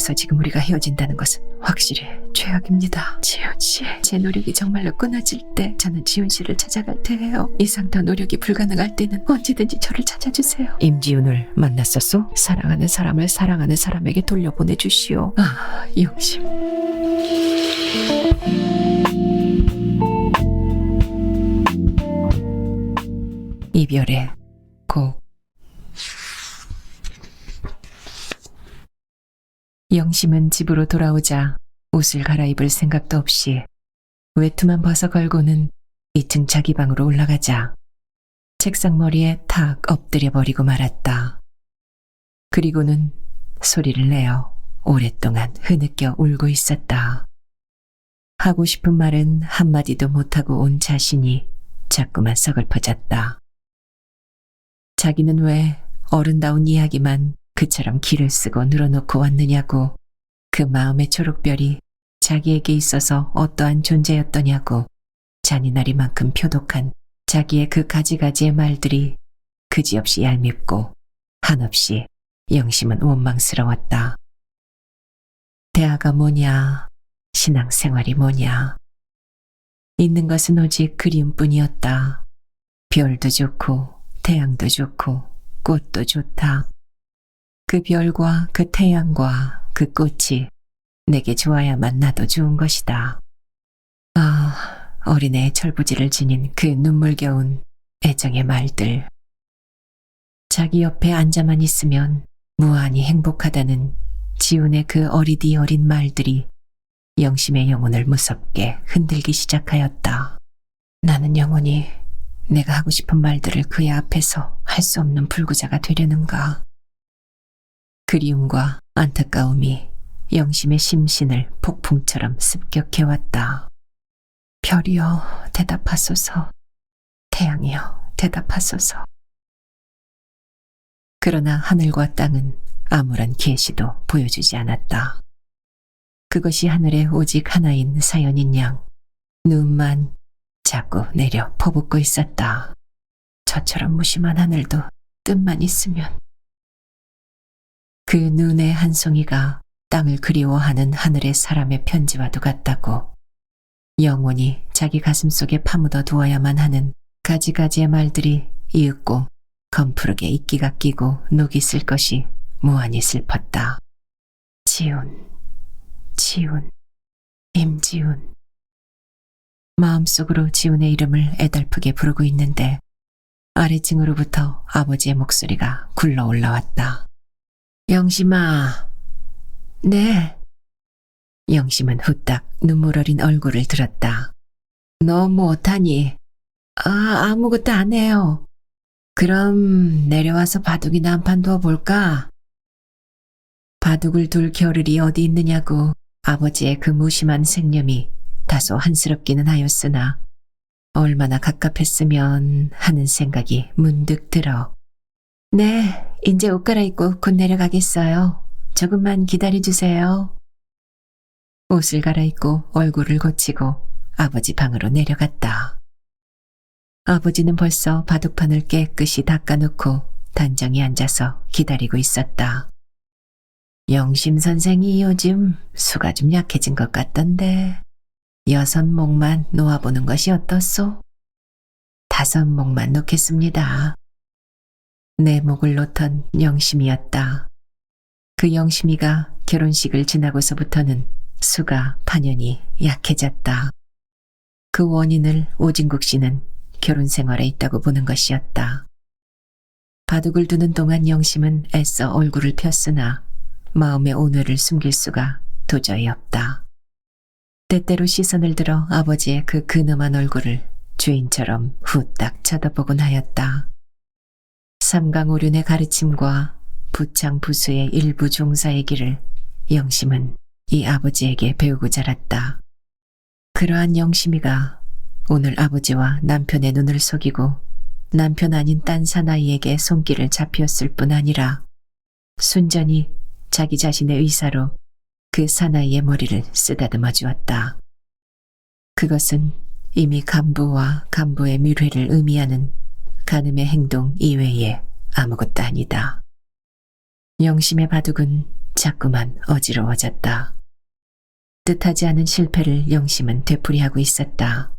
해서 지금 우리가 헤어진다는 것은 확실히 최악입니다. 지훈 씨, 제 노력이 정말로 끊어질 때 저는 지훈 씨를 찾아갈 테예요. 이상 더 노력이 불가능할 때는 언제든지 저를 찾아주세요. 임지훈을 만났었소? 사랑하는 사람을 사랑하는 사람에게 돌려보내주시오. 아, 영심. 이별의 곡. 영심은 집으로 돌아오자 옷을 갈아입을 생각도 없이 외투만 벗어 걸고는 2층 자기 방으로 올라가자 책상 머리에 탁 엎드려 버리고 말았다. 그리고는 소리를 내어 오랫동안 흐느껴 울고 있었다. 하고 싶은 말은 한마디도 못하고 온 자신이 자꾸만 서글퍼졌다. 자기는 왜 어른다운 이야기만 그처럼 기를 쓰고 늘어놓고 왔느냐고, 그 마음의 초록별이 자기에게 있어서 어떠한 존재였더냐고, 잔인하리만큼 표독한 자기의 그 가지가지의 말들이 그지없이 얄밉고 한없이 영심은 원망스러웠다. 대화가 뭐냐, 신앙생활이 뭐냐, 있는 것은 오직 그리움뿐이었다. 별도 좋고 태양도 좋고 꽃도 좋다. 그 별과 그 태양과 그 꽃이 내게 좋아야만 나도 좋은 것이다. 아, 어린애의 철부지를 지닌 그 눈물겨운 애정의 말들. 자기 옆에 앉아만 있으면 무한히 행복하다는 지훈의 그 어리디 어린 말들이 영심의 영혼을 무섭게 흔들기 시작하였다. 나는 영원히 내가 하고 싶은 말들을 그의 앞에서 할 수 없는 불구자가 되려는가. 그리움과 안타까움이 영심의 심신을 폭풍처럼 습격해왔다. 별이여 대답하소서, 태양이여 대답하소서. 그러나 하늘과 땅은 아무런 계시도 보여주지 않았다. 그것이 하늘에 오직 하나인 사연인 양 눈만 자꾸 내려 퍼붓고 있었다. 저처럼 무심한 하늘도 뜻만 있으면. 그 눈의 한 송이가 땅을 그리워하는 하늘의 사람의 편지와도 같다고, 영원히 자기 가슴 속에 파묻어 두어야만 하는 가지가지의 말들이 이윽고 검푸르게 이끼가 끼고 녹이 쓸 것이 무한히 슬펐다. 지훈, 지훈, 임지훈. 마음속으로 지훈의 이름을 애달프게 부르고 있는데 아래층으로부터 아버지의 목소리가 굴러 올라왔다. 영심아. 네. 영심은 후딱 눈물 어린 얼굴을 들었다. 너 못하니? 아무것도 안 해요. 그럼 내려와서 바둑이나 한 판 두어볼까? 바둑을 둘 겨를이 어디 있느냐고 아버지의 그 무심한 생념이 다소 한스럽기는 하였으나 얼마나 갑갑했으면 하는 생각이 문득 들어. 네, 이제 옷 갈아입고 곧 내려가겠어요. 조금만 기다려주세요. 옷을 갈아입고 얼굴을 고치고 아버지 방으로 내려갔다. 아버지는 벌써 바둑판을 깨끗이 닦아놓고 단정히 앉아서 기다리고 있었다. 영심 선생이 요즘 수가 좀 약해진 것 같던데 6목만 놓아보는 것이 어떻소? 5목만 놓겠습니다. 내 목을 놓던 영심이었다. 그 영심이가 결혼식을 지나고서부터는 수가 판연히 약해졌다. 그 원인을 오진국 씨는 결혼 생활에 있다고 보는 것이었다. 바둑을 두는 동안 영심은 애써 얼굴을 폈으나 마음의 오늘을 숨길 수가 도저히 없다. 때때로 시선을 들어 아버지의 그 근엄한 얼굴을 주인처럼 후딱 쳐다보곤 하였다. 삼강오륜의 가르침과 부창부수의 일부 종사의 길을 영심은 이 아버지에게 배우고 자랐다. 그러한 영심이가 오늘 아버지와 남편의 눈을 속이고 남편 아닌 딴 사나이에게 손길을 잡혔을 뿐 아니라 순전히 자기 자신의 의사로 그 사나이의 머리를 쓰다듬어 주었다. 그것은 이미 간부와 간부의 밀회를 의미하는 간음의 행동 이외에 아무것도 아니다. 영심의 바둑은 자꾸만 어지러워졌다. 뜻하지 않은 실패를 영심은 되풀이하고 있었다.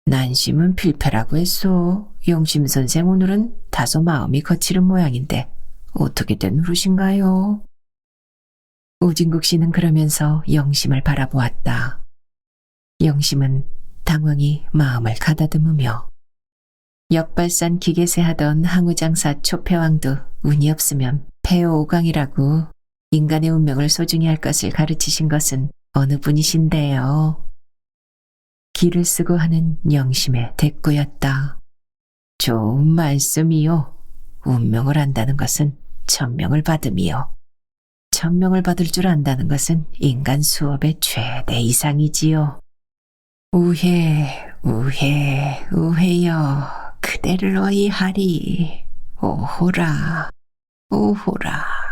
난심은 필패라고 했소. 영심 선생 오늘은 다소 마음이 거칠은 모양인데 어떻게 된 노릇인가요? 오진국 씨는 그러면서 영심을 바라보았다. 영심은 당황히 마음을 가다듬으며 역발산 기계세 하던 항우장사 초패왕도 운이 없으면 폐호오강이라고 인간의 운명을 소중히 할 것을 가르치신 것은 어느 분이신데요. 기를 쓰고 하는 영심의 대꾸였다. 좋은 말씀이요. 운명을 안다는 것은 천명을 받음이요. 천명을 받을 줄 안다는 것은 인간 수업의 최대 이상이지요. 우해여. 그대를 어이하리. 오호라, 오호라.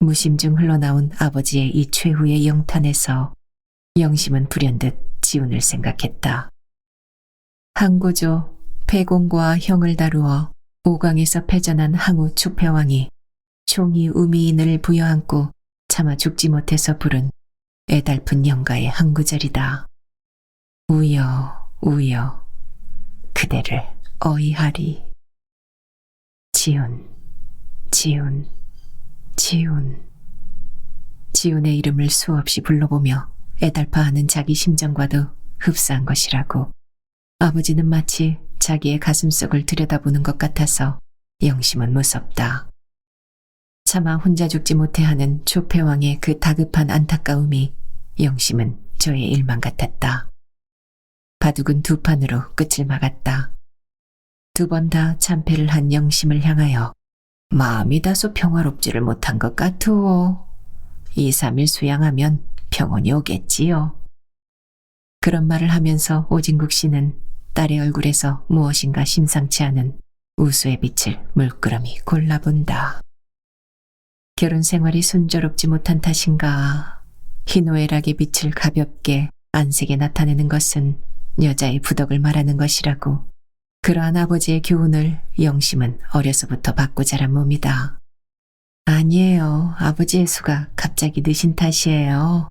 무심중 흘러나온 아버지의 이 최후의 영탄에서 영심은 불현듯 지훈을 생각했다. 항고조 패공과 형을 다루어 오강에서 패전한 항우 축패왕이 총이 우미인을 부여안고 차마 죽지 못해서 부른 애달픈 영가의 한 구절이다. 우여 그대를 어이하리. 지훈의 이름을 수없이 불러보며 애달파하는 자기 심정과도 흡사한 것이라고 아버지는 마치 자기의 가슴속을 들여다보는 것 같아서 영심은 무섭다. 차마 혼자 죽지 못해 하는 조패왕의 그 다급한 안타까움이 영심은 저의 일만 같았다. 바둑은 두 판으로 끝을 막았다. 두 번 다 참패를 한 영심을 향하여 마음이 다소 평화롭지를 못한 것 같으오. 2, 3일 수양하면 평온이 오겠지요. 그런 말을 하면서 오진국 씨는 딸의 얼굴에서 무엇인가 심상치 않은 우수의 빛을 물끄러미 골라본다. 결혼 생활이 순조롭지 못한 탓인가 희노애락의 빛을 가볍게 안색에 나타내는 것은 여자의 부덕을 말하는 것이라고 그러한 아버지의 교훈을 영심은 어려서부터 받고 자란 몸이다. 아니에요. 아버지의 수가 갑자기 느신 탓이에요.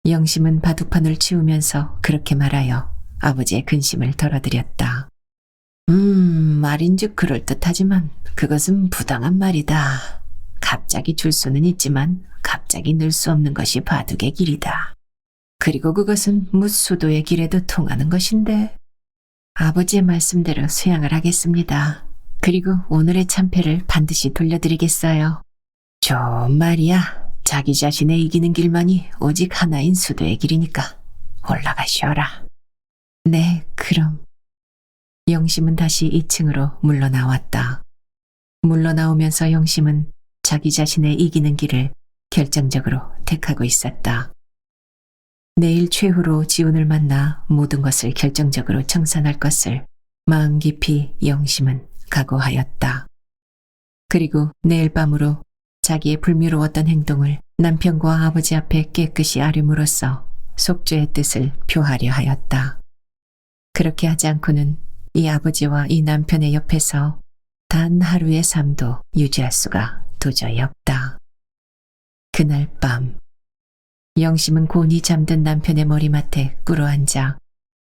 영심은 바둑판을 치우면서 그렇게 말하여 아버지의 근심을 덜어드렸다. 말인즉 그럴듯하지만 그것은 부당한 말이다. 갑자기 줄 수는 있지만 갑자기 늘 수 없는 것이 바둑의 길이다. 그리고 그것은 무수도의 길에도 통하는 것인데 아버지의 말씀대로 수양을 하겠습니다. 그리고 오늘의 참패를 반드시 돌려드리겠어요. 좋은 말이야. 자기 자신의 이기는 길만이 오직 하나인 수도의 길이니까 올라가시오라. 네, 그럼. 영심은 다시 2층으로 물러나왔다. 물러나오면서 영심은 자기 자신의 이기는 길을 결정적으로 택하고 있었다. 내일 최후로 지훈을 만나 모든 것을 결정적으로 청산할 것을 마음 깊이 영심은 각오하였다. 그리고 내일 밤으로 자기의 불미로웠던 행동을 남편과 아버지 앞에 깨끗이 아뢰므로써 속죄의 뜻을 표하려 하였다. 그렇게 하지 않고는 이 아버지와 이 남편의 옆에서 단 하루의 삶도 유지할 수가 도저히 없다. 그날 밤 영심은 곤히 잠든 남편의 머리맡에 꿇어앉아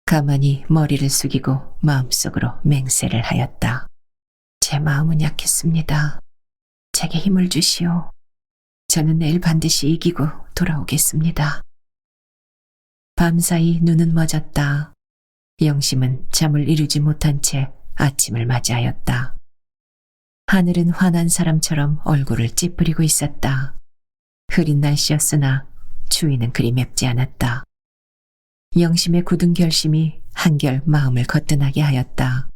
가만히 머리를 숙이고 마음속으로 맹세를 하였다. 제 마음은 약했습니다. 제게 힘을 주시오. 저는 내일 반드시 이기고 돌아오겠습니다. 밤사이 눈은 멎었다. 영심은 잠을 이루지 못한 채 아침을 맞이하였다. 하늘은 화난 사람처럼 얼굴을 찌푸리고 있었다. 흐린 날씨였으나 추위는 그리 맵지 않았다. 영심의 굳은 결심이 한결 마음을 거뜬하게 하였다.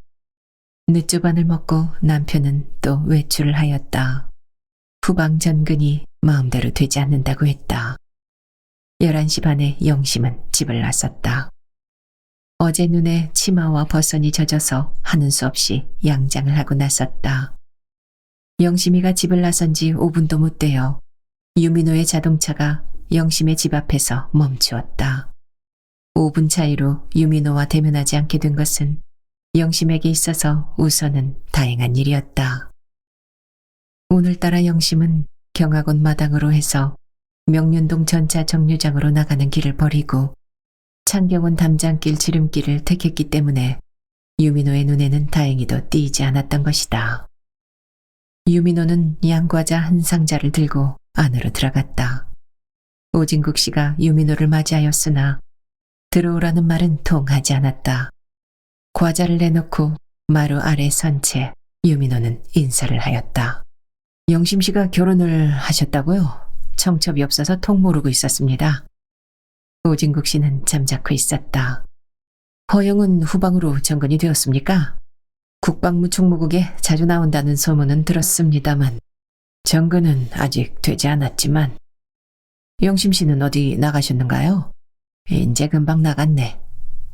늦조반을 먹고 남편은 또 외출을 하였다. 후방 전근이 마음대로 되지 않는다고 했다. 11시 반에 영심은 집을 나섰다. 어제 눈에 치마와 버선이 젖어서 하는 수 없이 양장을 하고 나섰다. 영심이가 집을 나선 지 5분도 못 되어 유민호의 자동차가 영심의 집 앞에서 멈추었다. 5분 차이로 유민호와 대면하지 않게 된 것은 영심에게 있어서 우선은 다행한 일이었다. 오늘따라 영심은 경학원 마당으로 해서 명륜동 전차 정류장으로 나가는 길을 버리고 창경원 담장길 지름길을 택했기 때문에 유민호의 눈에는 다행히도 띄지 않았던 것이다. 유민호는 양과자 한 상자를 들고 안으로 들어갔다. 오진국 씨가 유민호를 맞이하였으나 들어오라는 말은 통하지 않았다. 과자를 내놓고 마루 아래 선 채 유민호는 인사를 하였다. 영심 씨가 결혼을 하셨다고요? 청첩이 없어서 통 모르고 있었습니다. 오진국 씨는 잠자코 있었다. 허영은 후방으로 정근이 되었습니까? 국방부 총무국에 자주 나온다는 소문은 들었습니다만 정근은 아직 되지 않았지만 영심 씨는 어디 나가셨는가요? 이제 금방 나갔네.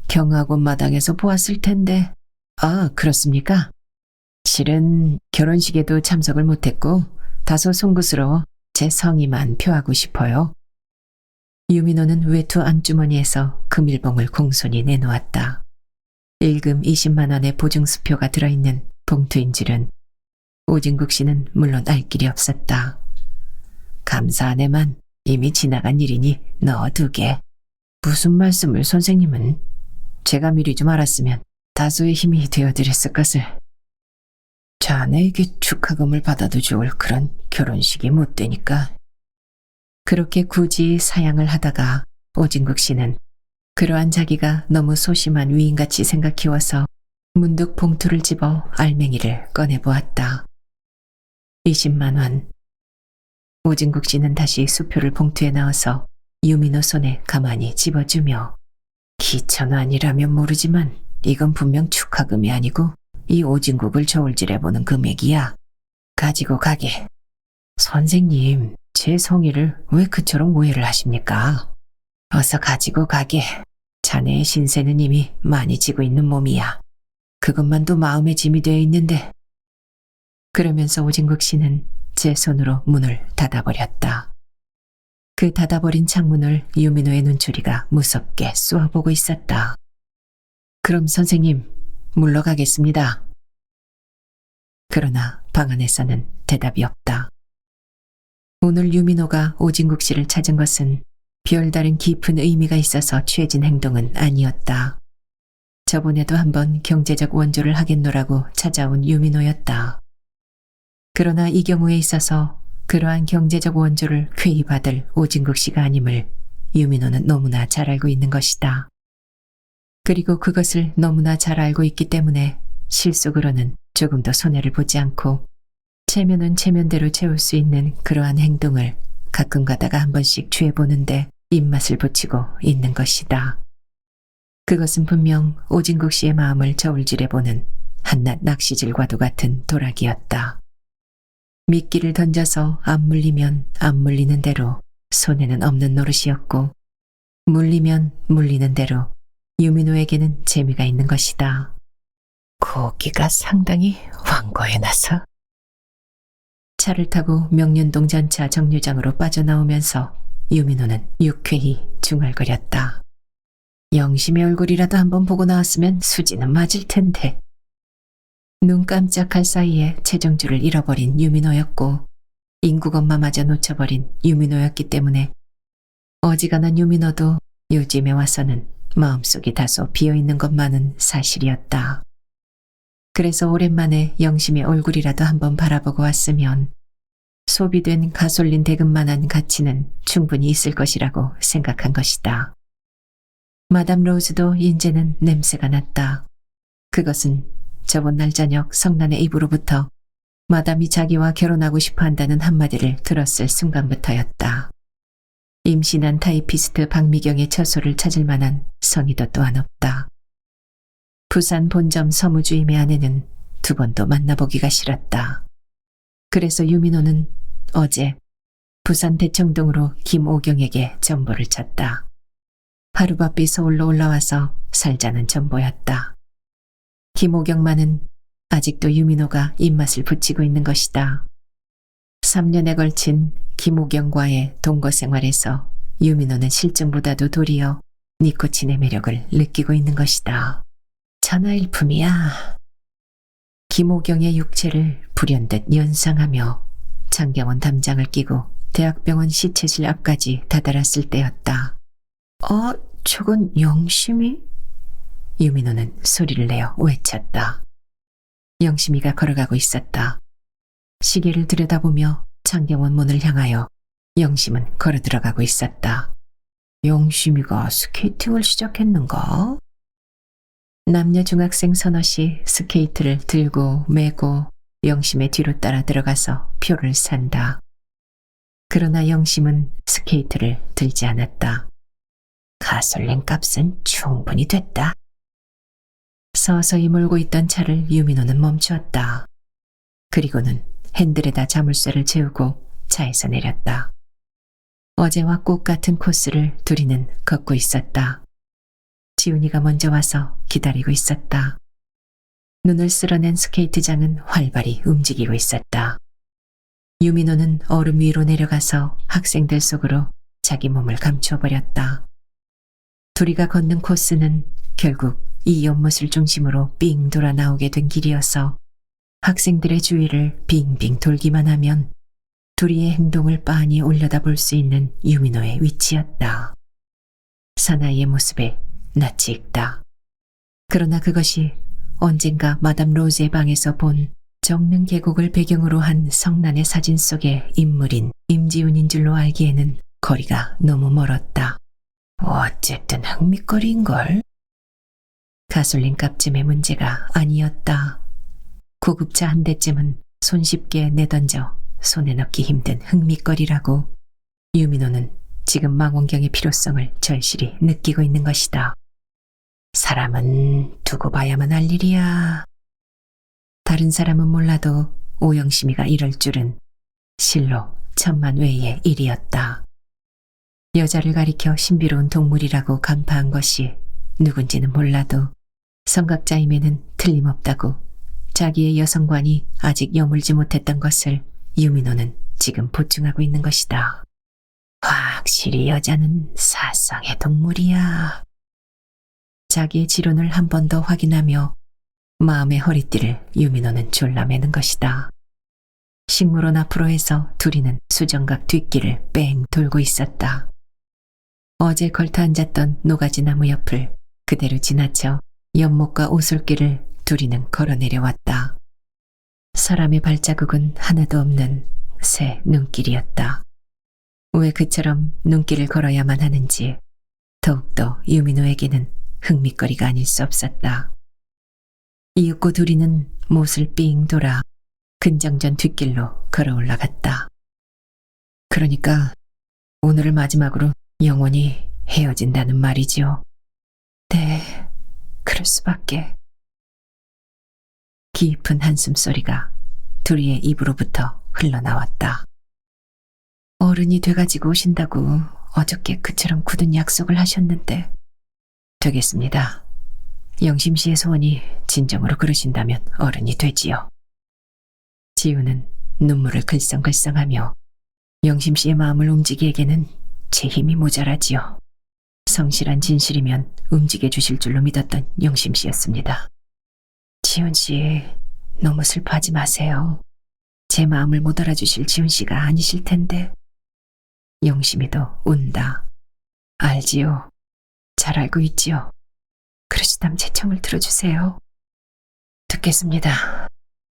경학원 마당에서 보았을 텐데. 아, 그렇습니까? 실은 결혼식에도 참석을 못했고 다소 송구스러워 제 성의만 표하고 싶어요. 유민호는 외투 안주머니에서 금일봉을 공손히 내놓았다. 일금 20만 원의 보증수표가 들어있는 봉투인줄은 오진국 씨는 물론 알 길이 없었다. 감사하네만 이미 지나간 일이니 넣어두게. 무슨 말씀을 선생님은? 제가 미리 좀 알았으면 다소의 힘이 되어드렸을 것을. 자네에게 축하금을 받아도 좋을 그런 결혼식이 못 되니까. 그렇게 굳이 사양을 하다가 오진국 씨는 그러한 자기가 너무 소심한 위인같이 생각해와서 문득 봉투를 집어 알맹이를 꺼내보았다. 20만 원. 오진국 씨는 다시 수표를 봉투에 넣어서 유민호 손에 가만히 집어주며 기천원이라면 모르지만 이건 분명 축하금이 아니고 이 오진국을 저울질해보는 금액이야. 가지고 가게. 선생님, 제 성의를 왜 그처럼 오해를 하십니까? 어서 가지고 가게. 자네의 신세는 이미 많이 지고 있는 몸이야. 그것만도 마음의 짐이 되어 있는데. 그러면서 오진국 씨는 제 손으로 문을 닫아버렸다. 그 닫아버린 창문을 유민호의 눈초리가 무섭게 쏘아보고 있었다. 그럼 선생님, 물러가겠습니다. 그러나 방 안에서는 대답이 없다. 오늘 유민호가 오진국 씨를 찾은 것은 별다른 깊은 의미가 있어서 취해진 행동은 아니었다. 저번에도 한번 경제적 원조를 하겠노라고 찾아온 유민호였다. 그러나 이 경우에 있어서 그러한 경제적 원조를 쾌히 받을 오진국 씨가 아님을 유민호는 너무나 잘 알고 있는 것이다. 그리고 그것을 너무나 잘 알고 있기 때문에 실속으로는 조금도 손해를 보지 않고 체면은 체면대로 채울 수 있는 그러한 행동을 가끔 가다가 한 번씩 취해보는데 입맛을 붙이고 있는 것이다. 그것은 분명 오진국 씨의 마음을 저울질해보는 한낱 낚시질과도 같은 도락이었다. 미끼를 던져서 안 물리면 안 물리는 대로 손해는 없는 노릇이었고 물리면 물리는 대로 유민호에게는 재미가 있는 것이다. 고기가 상당히 완고해놔서. 차를 타고 명륜동 전차 정류장으로 빠져나오면서 유민호는 유쾌히 중얼거렸다. 영심의 얼굴이라도 한번 보고 나왔으면 수지는 맞을 텐데. 눈 깜짝할 사이에 체정주를 잃어버린 유민호였고 인국엄마마저 놓쳐버린 유민호였기 때문에 어지간한 유민호도 요즘에 와서는 마음속이 다소 비어있는 것만은 사실이었다. 그래서 오랜만에 영심의 얼굴이라도 한번 바라보고 왔으면 소비된 가솔린 대금만한 가치는 충분히 있을 것이라고 생각한 것이다. 마담 로즈도 이제는 냄새가 났다. 그것은 저번 날 저녁 성난의 입으로부터 마담이 자기와 결혼하고 싶어 한다는 한마디를 들었을 순간부터였다. 임신한 타이피스트 박미경의 처소를 찾을 만한 성의도 또한 없다. 부산 본점 서무주임의 아내는 두 번도 만나보기가 싫었다. 그래서 유민호는 어제 부산 대청동으로 김오경에게 전보를 쳤다. 하루바삐 서울로 올라와서 살자는 전보였다. 김오경만은 아직도 유민호가 입맛을 붙이고 있는 것이다. 3년에 걸친 김오경과의 동거 생활에서 유민호는 실증보다도 도리어 니코틴의 매력을 느끼고 있는 것이다. 천하일품이야. 김오경의 육체를 불현듯 연상하며 장경원 담장을 끼고 대학병원 시체실 앞까지 다다랐을 때였다. 저건 영심이? 유민호는 소리를 내어 외쳤다. 영심이가 걸어가고 있었다. 시계를 들여다보며 장경원 문을 향하여 영심은 걸어 들어가고 있었다. 영심이가 스케이팅을 시작했는가? 남녀 중학생 서너시 스케이트를 들고 메고 영심의 뒤로 따라 들어가서 표를 산다. 그러나 영심은 스케이트를 들지 않았다. 가솔린 값은 충분히 됐다. 서서히 몰고 있던 차를 유민호는 멈추었다. 그리고는 핸들에다 자물쇠를 채우고 차에서 내렸다. 어제와 꽃 같은 코스를 둘이는 걷고 있었다. 지훈이가 먼저 와서 기다리고 있었다. 눈을 쓸어낸 스케이트장은 활발히 움직이고 있었다. 유민호는 얼음 위로 내려가서 학생들 속으로 자기 몸을 감춰버렸다. 둘이가 걷는 코스는 결국 이 연못을 중심으로 삥 돌아 나오게 된 길이어서 학생들의 주위를 빙빙 돌기만 하면 둘이의 행동을 빤히 올려다볼 수 있는 유민호의 위치였다. 사나이의 모습에 낯이 익다. 그러나 그것이 언젠가 마담 로즈의 방에서 본 정릉 계곡을 배경으로 한 성난의 사진 속의 인물인 임지훈인 줄로 알기에는 거리가 너무 멀었다. 어쨌든 흥미거리인걸. 가솔린 값쯤의 문제가 아니었다. 고급차 한 대쯤은 손쉽게 내던져 손에 넣기 힘든 흥미거리라고 유민호는 지금 망원경의 필요성을 절실히 느끼고 있는 것이다. 사람은 두고 봐야만 할 일이야. 다른 사람은 몰라도 오영심이가 이럴 줄은 실로 천만외의 일이었다. 여자를 가리켜 신비로운 동물이라고 간파한 것이 누군지는 몰라도 성각자임에는 틀림없다고 자기의 여성관이 아직 여물지 못했던 것을 유민호는 지금 보충하고 있는 것이다. 확실히 여자는 사상의 동물이야. 자기의 지론을 한 번 더 확인하며 마음의 허리띠를 유민호는 졸라매는 것이다. 식물원 앞으로 해서 둘이는 수정각 뒷길을 뺑 돌고 있었다. 어제 걸터 앉았던 노가지 나무 옆을 그대로 지나쳐 연못과 오솔길을 둘이는 걸어 내려왔다. 사람의 발자국은 하나도 없는 새 눈길이었다. 왜 그처럼 눈길을 걸어야만 하는지 더욱더 유민호에게는 흥미거리가 아닐 수 없었다. 이윽고 둘이는 못을 삥 돌아 근정전 뒷길로 걸어 올라갔다. 그러니까 오늘을 마지막으로 영원히 헤어진다는 말이지요. 네, 그럴 수밖에. 깊은 한숨소리가 둘이의 입으로부터 흘러나왔다. 어른이 돼가지고 오신다고 어저께 그처럼 굳은 약속을 하셨는데. 되겠습니다. 영심 씨의 소원이 진정으로 그러신다면 어른이 되지요. 지우는 눈물을 글썽글썽하며 영심 씨의 마음을 움직이기에는 제 힘이 모자라지요. 성실한 진실이면 움직여 주실 줄로 믿었던 영심 씨였습니다. 지훈 씨, 너무 슬퍼하지 마세요. 제 마음을 못 알아주실 지훈 씨가 아니실 텐데. 영심이도 운다. 알지요. 잘 알고 있지요. 그러시다면 제 청을 들어주세요. 듣겠습니다.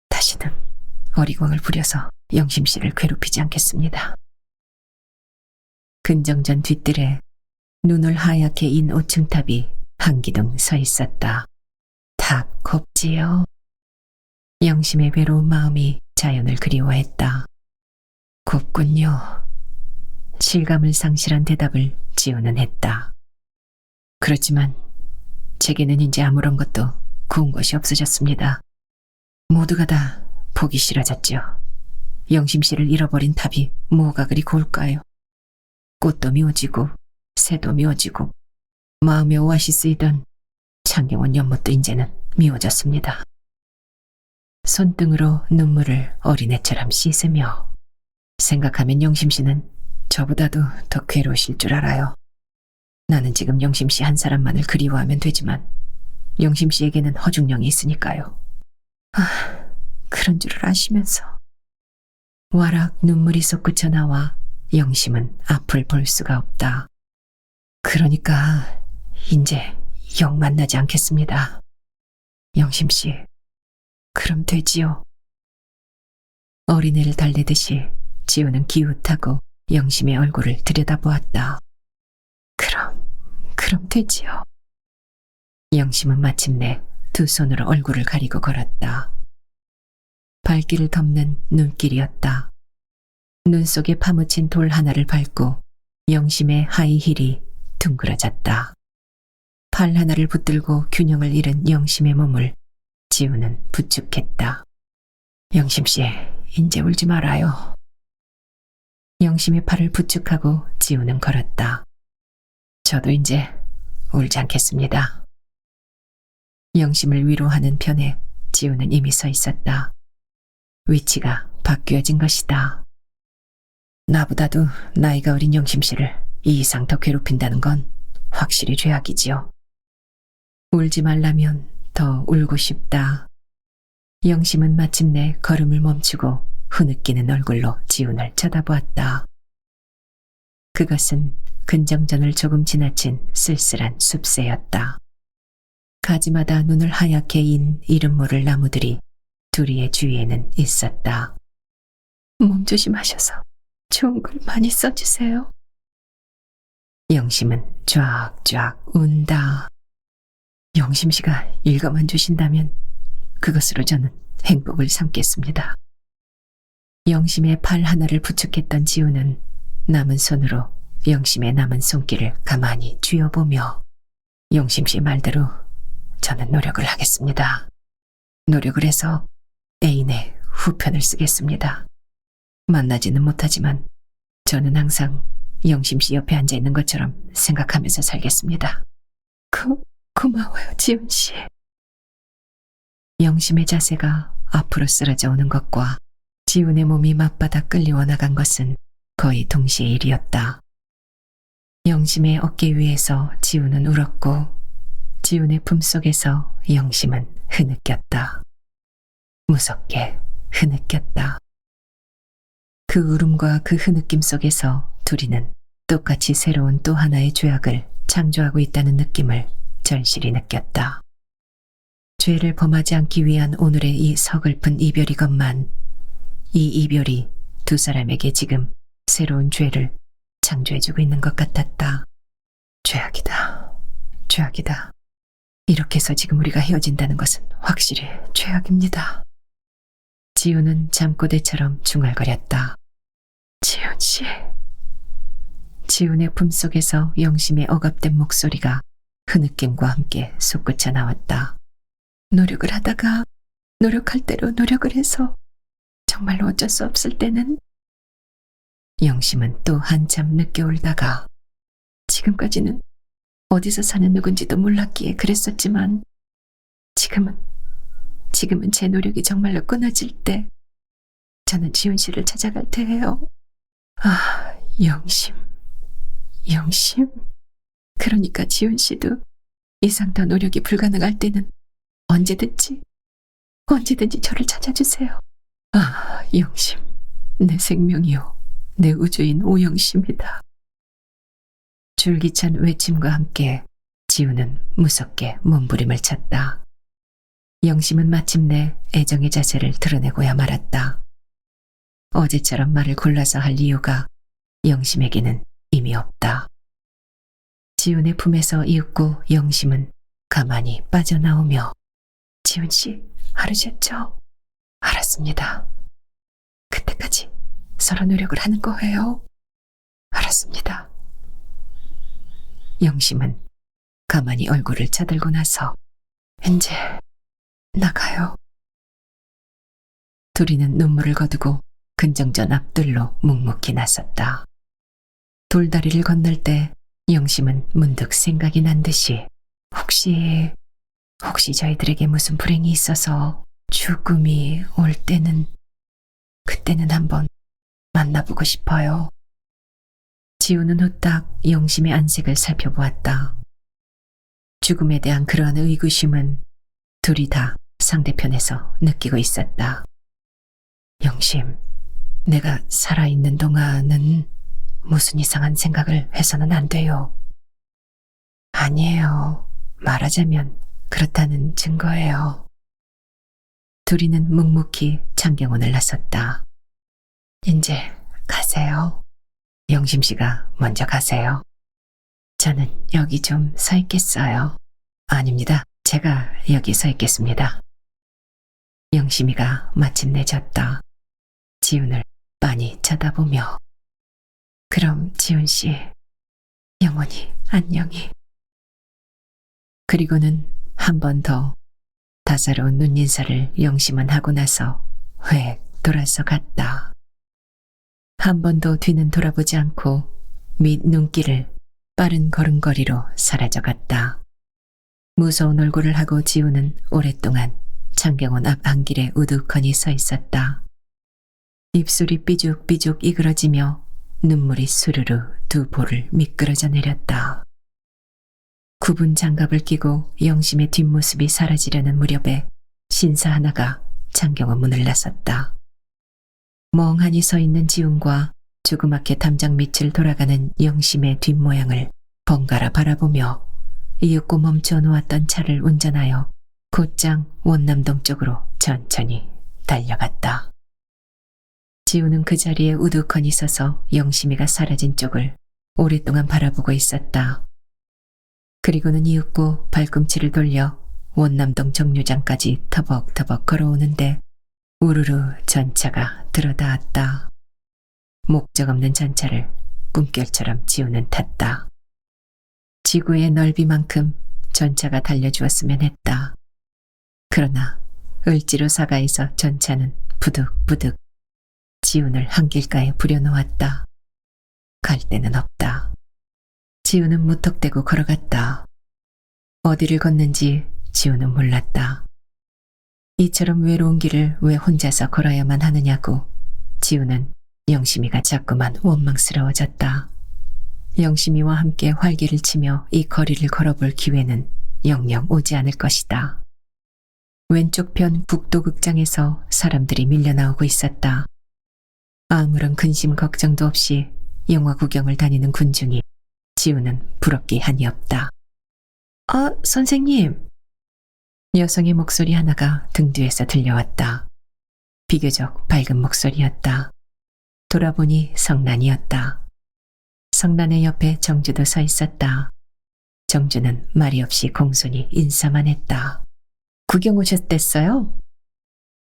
다시는 어리광을 부려서 영심 씨를 괴롭히지 않겠습니다. 근정전 뒷뜰에 눈을 하얗게 인 5층탑이 한기둥 서 있었다. 탑 곱지요. 영심의 외로운 마음이 자연을 그리워했다. 곱군요. 실감을 상실한 대답을 지우는 했다. 그렇지만 제게는 이제 아무런 것도 구운 것이 없어졌습니다. 모두가 다 보기 싫어졌죠. 영심 씨를 잃어버린 탑이 뭐가 그리 고울까요? 꽃도 미워지고 새도 미워지고 마음의 오아시스이던 창경원 연못도 이제는 미워졌습니다. 손등으로 눈물을 어린애처럼 씻으며 생각하면 영심 씨는 저보다도 더 괴로우실 줄 알아요. 나는 지금 영심 씨 한 사람만을 그리워하면 되지만 영심 씨에게는 허중령이 있으니까요. 그런 줄을 아시면서 와락 눈물이 솟구쳐 나와 영심은 앞을 볼 수가 없다. 그러니까 이제 영 만나지 않겠습니다. 영심씨, 그럼 되지요. 어린애를 달래듯이 지우는 기웃하고 영심의 얼굴을 들여다보았다. 그럼 되지요. 영심은 마침내 두 손으로 얼굴을 가리고 걸었다. 발길을 덮는 눈길이었다. 눈 속에 파묻힌 돌 하나를 밟고 영심의 하이힐이 둥그러졌다. 팔 하나를 붙들고 균형을 잃은 영심의 몸을 지우는 부축했다. 영심씨, 이제 울지 말아요. 영심의 팔을 부축하고 지우는 걸었다. 저도 이제 울지 않겠습니다. 영심을 위로하는 편에 지우는 이미 서 있었다. 위치가 바뀌어진 것이다. 나보다도 나이가 어린 영심씨를 이 이상 더 괴롭힌다는 건 확실히 죄악이지요. 울지 말라면 더 울고 싶다. 영심은 마침내 걸음을 멈추고 흐느끼는 얼굴로 지훈을 쳐다보았다. 그것은 근정전을 조금 지나친 쓸쓸한 숲새였다. 가지마다 눈을 하얗게 인 이름 모를 나무들이 두리의 주위에는 있었다. 몸 조심하셔서 좋은 글 많이 써주세요. 영심은 쫙쫙 운다. 영심씨가 읽어만 주신다면 그것으로 저는 행복을 삼겠습니다. 영심의 팔 하나를 부축했던 지우는 남은 손으로 영심의 남은 손길을 가만히 쥐어보며 영심씨 말대로 저는 노력을 하겠습니다. 노력을 해서 애인의 후편을 쓰겠습니다. 만나지는 못하지만 저는 항상 영심씨 옆에 앉아있는 것처럼 생각하면서 살겠습니다. 고마워요, 지훈씨. 영심의 자세가 앞으로 쓰러져 오는 것과 지훈의 몸이 맞바닥 끌려와 나간 것은 거의 동시의 일이었다. 영심의 어깨 위에서 지훈은 울었고 지훈의 품속에서 영심은 흐느꼈다. 무섭게 흐느꼈다. 그 울음과 그 흐느낌 속에서 둘이는 똑같이 새로운 또 하나의 죄악을 창조하고 있다는 느낌을 절실히 느꼈다. 죄를 범하지 않기 위한 오늘의 이 서글픈 이별이건만 이 이별이 두 사람에게 지금 새로운 죄를 창조해주고 있는 것 같았다. 죄악이다. 죄악이다. 이렇게 해서 지금 우리가 헤어진다는 것은 확실히 죄악입니다. 지우는 잠꼬대처럼 중얼거렸다. 지훈씨. 지훈의 품속에서 영심의 억압된 목소리가 흐느낌과 함께 솟구쳐 나왔다. 노력을 하다가 노력할 대로 노력을 해서 정말로 어쩔 수 없을 때는 영심은 또 한참 늦게 울다가 지금까지는 어디서 사는 누군지도 몰랐기에 그랬었지만 지금은 제 노력이 정말로 끊어질 때 저는 지훈 씨를 찾아갈 테예요. 아, 영심. 그러니까 지훈 씨도 이상 더 노력이 불가능할 때는 언제든지 저를 찾아주세요. 아, 영심. 내 생명이요. 내 우주인 오영심이다. 줄기찬 외침과 함께 지우는 무섭게 몸부림을 쳤다. 영심은 마침내 애정의 자세를 드러내고야 말았다. 어제처럼 말을 골라서 할 이유가 영심에게는 이미 없다. 지훈의 품에서 이윽고 영심은 가만히 빠져나오며 지훈씨, 알으셨죠? 알았습니다. 그때까지 서로 노력을 하는 거예요. 알았습니다. 영심은 가만히 얼굴을 쳐들고 나서 이제 나가요. 둘이는 눈물을 거두고 근정전 앞들로 묵묵히 나섰다. 돌다리를 건널 때 영심은 문득 생각이 난 듯이 혹시 저희들에게 무슨 불행이 있어서 죽음이 올 때는 그때는 한번 만나보고 싶어요. 지우는 후딱 영심의 안색을 살펴보았다. 죽음에 대한 그러한 의구심은 둘이 다 상대편에서 느끼고 있었다. 영심, 내가 살아있는 동안은 무슨 이상한 생각을 해서는 안 돼요. 아니에요. 말하자면 그렇다는 증거예요. 둘이는 묵묵히 창경원을 나섰다. 이제 가세요. 영심 씨가 먼저 가세요. 저는 여기 좀 서 있겠어요. 아닙니다. 제가 여기 서 있겠습니다. 영심이가 마침내 졌다. 지훈을 빤히 쳐다보며. 그럼 지훈 씨, 영원히 안녕히. 그리고는 한 번 더 다사로운 눈인사를 영심은 하고 나서 획 돌아서 갔다. 한 번도 뒤는 돌아보지 않고 밑 눈길을 빠른 걸음걸이로 사라져갔다. 무서운 얼굴을 하고 지우는 오랫동안 창경원 앞 안길에 우두커니 서 있었다. 입술이 삐죽삐죽 이그러지며 눈물이 수르르 두 볼을 미끄러져 내렸다. 굽은 장갑을 끼고 영심의 뒷모습이 사라지려는 무렵에 신사 하나가 창경원 문을 나섰다. 멍하니 서 있는 지훈과 조그맣게 담장 밑을 돌아가는 영심의 뒷모양을 번갈아 바라보며 이윽고 멈춰 놓았던 차를 운전하여 곧장 원남동 쪽으로 천천히 달려갔다. 지훈은 그 자리에 우두커니 서서 영심이가 사라진 쪽을 오랫동안 바라보고 있었다. 그리고는 이윽고 발꿈치를 돌려 원남동 정류장까지 터벅터벅 걸어오는데 우르르 전차가 들어닿았다. 목적 없는 전차를 꿈결처럼 지우는 탔다. 지구의 넓이만큼 전차가 달려주었으면 했다. 그러나 을지로 사가에서 전차는 부득부득 지훈을 한길가에 부려놓았다. 갈 데는 없다. 지훈은 무턱대고 걸어갔다. 어디를 걷는지 지훈은 몰랐다. 이처럼 외로운 길을 왜 혼자서 걸어야만 하느냐고 지훈은 영심이가 자꾸만 원망스러워졌다. 영심이와 함께 활기를 치며 이 거리를 걸어볼 기회는 영영 오지 않을 것이다. 왼쪽 편 국도극장에서 사람들이 밀려나오고 있었다. 아무런 근심 걱정도 없이 영화 구경을 다니는 군중이 지우는 부럽기 한이 없다. 선생님. 여성의 목소리 하나가 등 뒤에서 들려왔다. 비교적 밝은 목소리였다. 돌아보니 성난이었다. 성난의 옆에 정주도 서 있었다. 정주는 말이 없이 공손히 인사만 했다. 구경 오셨댔어요?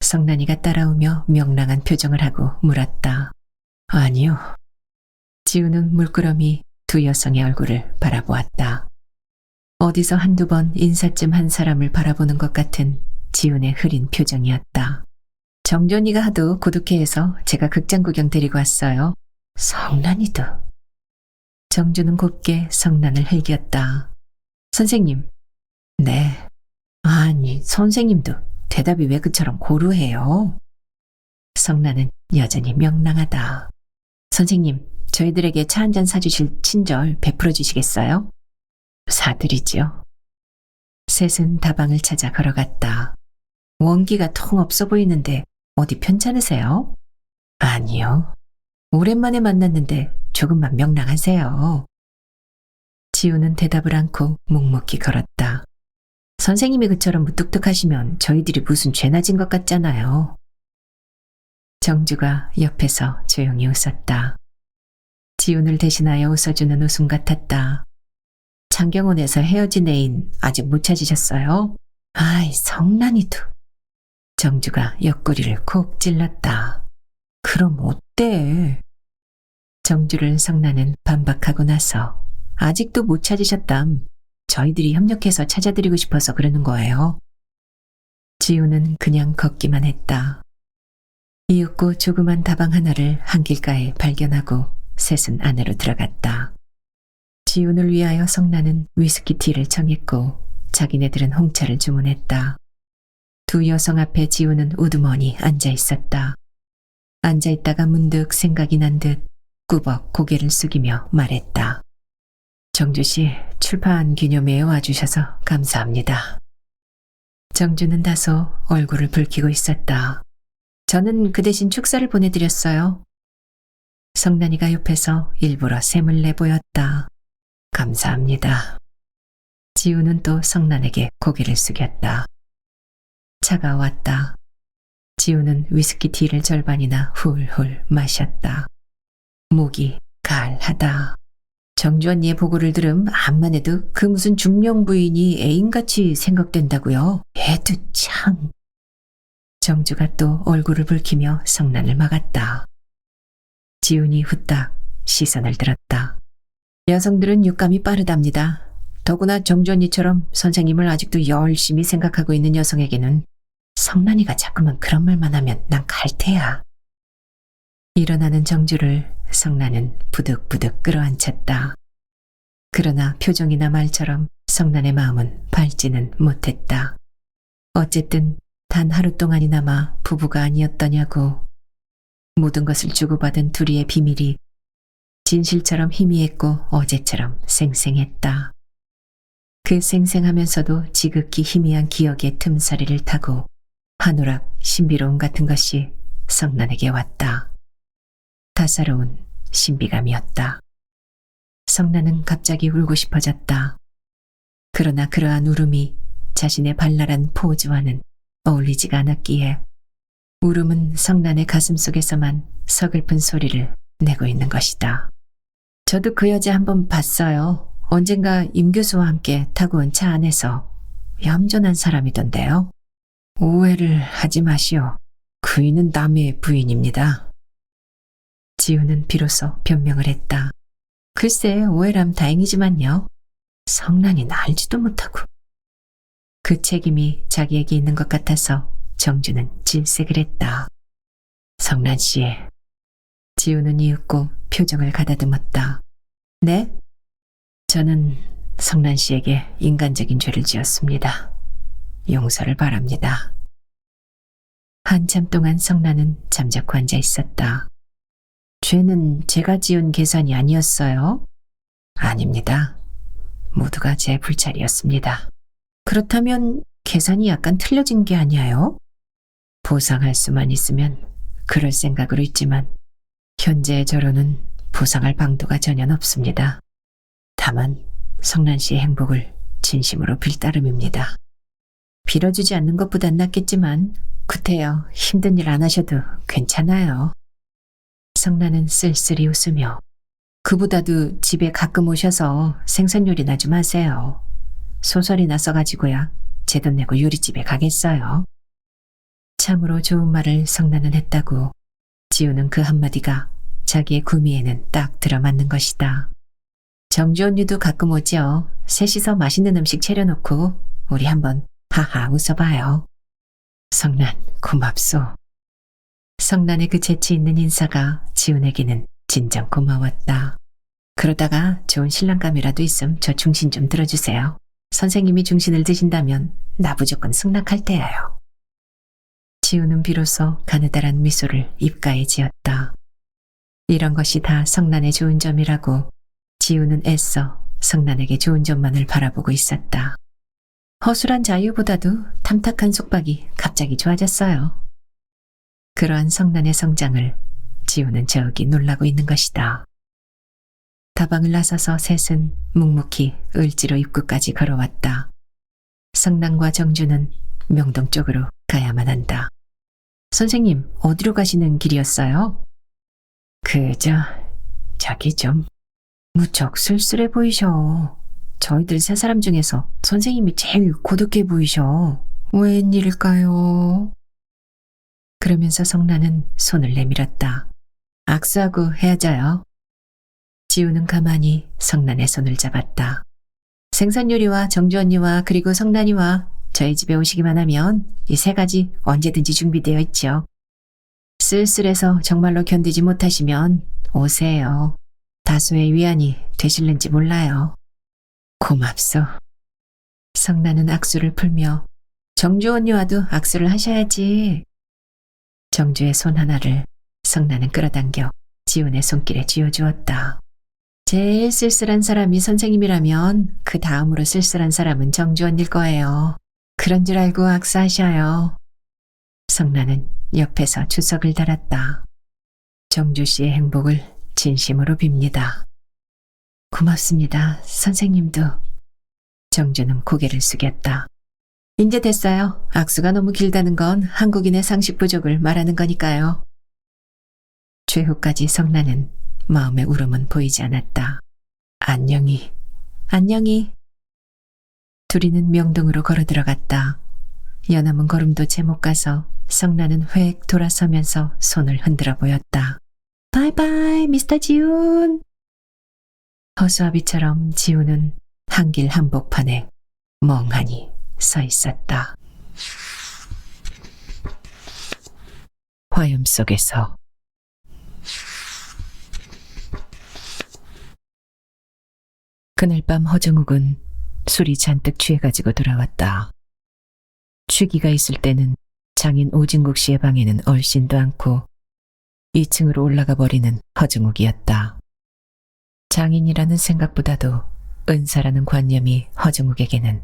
성난이가 따라오며 명랑한 표정을 하고 물었다. 아니요. 지우는 물끄러미 두 여성의 얼굴을 바라보았다. 어디서 한두 번 인사쯤 한 사람을 바라보는 것 같은 지훈의 흐린 표정이었다. 정주 언니가 하도 고독해해서 제가 극장 구경 데리고 왔어요. 성난이도. 정주는 곱게 성난을 흘겼다. 선생님. 네. 아니, 선생님도 대답이 왜 그처럼 고루해요? 성난은 여전히 명랑하다. 선생님, 저희들에게 차 한 잔 사주실 친절 베풀어 주시겠어요? 사드리죠. 셋은 다방을 찾아 걸어갔다. 원기가 통 없어 보이는데 어디 편찮으세요? 아니요. 오랜만에 만났는데 조금만 명랑하세요. 지우는 대답을 않고 묵묵히 걸었다. 선생님이 그처럼 무뚝뚝하시면 저희들이 무슨 죄나 진 것 같잖아요. 정주가 옆에서 조용히 웃었다. 지훈을 대신하여 웃어주는 웃음 같았다. 창경원에서 헤어진 애인 아직 못 찾으셨어요? 아이, 성난이도. 정주가 옆구리를 콕 찔렀다. 그럼 어때? 정주를 성난은 반박하고 나서 아직도 못 찾으셨담. 저희들이 협력해서 찾아드리고 싶어서 그러는 거예요. 지우는 그냥 걷기만 했다. 이윽고 조그만 다방 하나를 한길가에 발견하고 셋은 안으로 들어갔다. 지훈을 위하여 성난은 위스키 티를 청했고 자기네들은 홍차를 주문했다. 두 여성 앞에 지훈은 우두머니 앉아 있었다. 앉아 있다가 문득 생각이 난 듯 꾸벅 고개를 숙이며 말했다. 정주씨, 출판 기념회에 와주셔서 감사합니다. 정주는 다소 얼굴을 붉히고 있었다. 저는 그 대신 축사를 보내드렸어요. 성난이가 옆에서 일부러 샘을 내보였다. 감사합니다. 지우는 또 성난에게 고개를 숙였다. 차가 왔다. 지우는 위스키 티를 절반이나 훌훌 마셨다. 목이 가을하다. 정주 언니의 보고를 들음 암만 해도 그 무슨 중령 부인이 애인같이 생각된다고요. 애도 참. 정주가 또 얼굴을 붉히며 성난을 막았다. 지훈이 후딱 시선을 들었다. 여성들은 육감이 빠르답니다. 더구나 정주 언니처럼 선생님을 아직도 열심히 생각하고 있는 여성에게는 성난이가 자꾸만 그런 말만 하면 난 갈테야. 일어나는 정주를 성난은 부득부득 끌어안쳤다. 그러나 표정이나 말처럼 성난의 마음은 밝지는 못했다. 어쨌든 단 하루 동안이나마 부부가 아니었더냐고. 모든 것을 주고받은 둘이의 비밀이 진실처럼 희미했고 어제처럼 생생했다. 그 생생하면서도 지극히 희미한 기억의 틈사리를 타고 한오락 신비로움 같은 것이 성난에게 왔다. 다사로운 신비감이었다. 성난은 갑자기 울고 싶어졌다. 그러나 그러한 울음이 자신의 발랄한 포즈와는 어울리지가 않았기에 울음은 성난의 가슴 속에서만 서글픈 소리를 내고 있는 것이다. 저도 그 여자 한번 봤어요. 언젠가 임 교수와 함께 타고 온 차 안에서. 얌전한 사람이던데요. 오해를 하지 마시오. 그이는 남의 부인입니다. 지우는 비로소 변명을 했다. 글쎄 오해람 다행이지만요. 성난이 알지도 못하고. 그 책임이 자기에게 있는 것 같아서 정주는 질색을 했다. 성난 씨. 지우는 이윽고 표정을 가다듬었다. 네? 저는 성난 씨에게 인간적인 죄를 지었습니다. 용서를 바랍니다. 한참 동안 성난은 잠자코 앉아 있었다. 죄는 제가 지은 계산이 아니었어요? 아닙니다. 모두가 제 불찰이었습니다. 그렇다면 계산이 약간 틀려진 게 아니에요? 보상할 수만 있으면 그럴 생각으로 있지만 현재의 저로는 보상할 방도가 전혀 없습니다. 다만 성난 씨의 행복을 진심으로 빌 따름입니다. 빌어주지 않는 것보단 낫겠지만 구태여 힘든 일 안 하셔도 괜찮아요. 성난은 쓸쓸히 웃으며 그보다도 집에 가끔 오셔서 생선요리나 좀 하세요. 소설이나 써가지고야 제 돈 내고 요리집에 가겠어요. 참으로 좋은 말을 성난은 했다고. 지우는 그 한마디가 자기의 구미에는 딱 들어맞는 것이다. 정주 언니도 가끔 오죠. 셋이서 맛있는 음식 차려놓고 우리 한번 하하 웃어봐요. 성난 고맙소. 성난의 그 재치 있는 인사가 지훈에게는 진정 고마웠다. 그러다가 좋은 신랑감이라도 있음 저 중신 좀 들어주세요. 선생님이 중신을 드신다면 나 무조건 승낙할 테예요. 지훈은 비로소 가느다란 미소를 입가에 지었다. 이런 것이 다 성난의 좋은 점이라고 지훈은 애써 성난에게 좋은 점만을 바라보고 있었다. 허술한 자유보다도 탐탁한 속박이 갑자기 좋아졌어요. 그러한 성난의 성장을 지훈은 저기 놀라고 있는 것이다. 다방을 나서서 셋은 묵묵히 을지로 입구까지 걸어왔다. 성난과 정주는 명동 쪽으로 가야만 한다. 선생님, 어디로 가시는 길이었어요? 저기 좀 무척 쓸쓸해 보이셔. 저희들 세 사람 중에서 선생님이 제일 고독해 보이셔. 웬일일까요? 그러면서 성난은 손을 내밀었다. 악수하고 헤어져요. 지우는 가만히 성난의 손을 잡았다. 생선요리와 정주 언니와 그리고 성난이와 저희 집에 오시기만 하면 이 세 가지 언제든지 준비되어 있죠. 쓸쓸해서 정말로 견디지 못하시면 오세요. 다소의 위안이 되실는지 몰라요. 고맙소. 성난은 악수를 풀며 정주 언니와도 악수를 하셔야지. 정주의 손 하나를 성난은 끌어당겨 지훈의 손길에 쥐어주었다. 제일 쓸쓸한 사람이 선생님이라면 그 다음으로 쓸쓸한 사람은 정주 언니일 거예요. 그런 줄 알고 악수하셔요. 성난은 옆에서 주석을 달았다. 정주 씨의 행복을 진심으로 빕니다. 고맙습니다, 선생님도. 정주는 고개를 숙였다. 이제 됐어요. 악수가 너무 길다는 건 한국인의 상식 부족을 말하는 거니까요. 최후까지 성나는 마음의 울음은 보이지 않았다. 안녕히, 안녕히. 둘이는 명동으로 걸어 들어갔다. 연함은 걸음도 제 못 가서 성나는 획 돌아서면서 손을 흔들어 보였다. 바이바이, 미스터 지훈. 허수아비처럼 지훈은 한길 한복판에 멍하니 서 있었다. 화염 속에서 그날 밤 허정욱은 술이 잔뜩 취해가지고 돌아왔다. 취기가 있을 때는 장인 오진국 씨의 방에는 얼씬도 않고 2층으로 올라가 버리는 허정욱이었다. 장인이라는 생각보다도 은사라는 관념이 허정욱에게는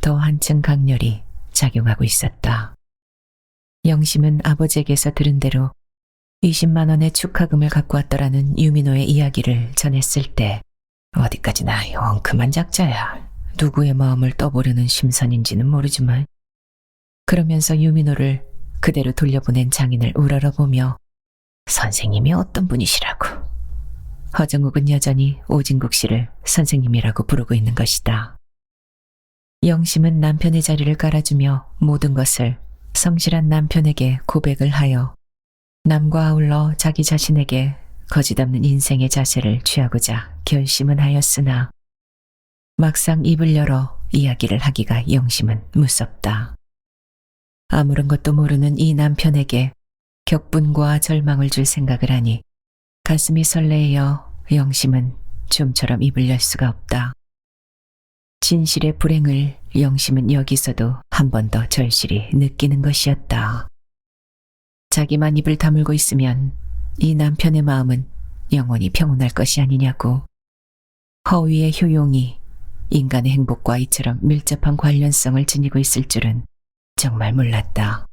더 한층 강렬히 작용하고 있었다. 영심은 아버지에게서 들은 대로 20만 원의 축하금을 갖고 왔더라는 유민호의 이야기를 전했을 때 어디까지나 엉큼한 작자야. 누구의 마음을 떠보려는 심산인지는 모르지만 그러면서 유민호를 그대로 돌려보낸 장인을 우러러보며 선생님이 어떤 분이시라고. 허정욱은 여전히 오진국 씨를 선생님이라고 부르고 있는 것이다. 영심은 남편의 자리를 깔아주며 모든 것을 성실한 남편에게 고백을 하여 남과 아울러 자기 자신에게 거짓 없는 인생의 자세를 취하고자 결심은 하였으나 막상 입을 열어 이야기를 하기가 영심은 무섭다. 아무런 것도 모르는 이 남편에게 격분과 절망을 줄 생각을 하니 가슴이 설레어 영심은 좀처럼 입을 열 수가 없다. 진실의 불행을 영심은 여기서도 한 번 더 절실히 느끼는 것이었다. 자기만 입을 다물고 있으면 이 남편의 마음은 영원히 평온할 것이 아니냐고. 허위의 효용이 인간의 행복과 이처럼 밀접한 관련성을 지니고 있을 줄은 정말 몰랐다.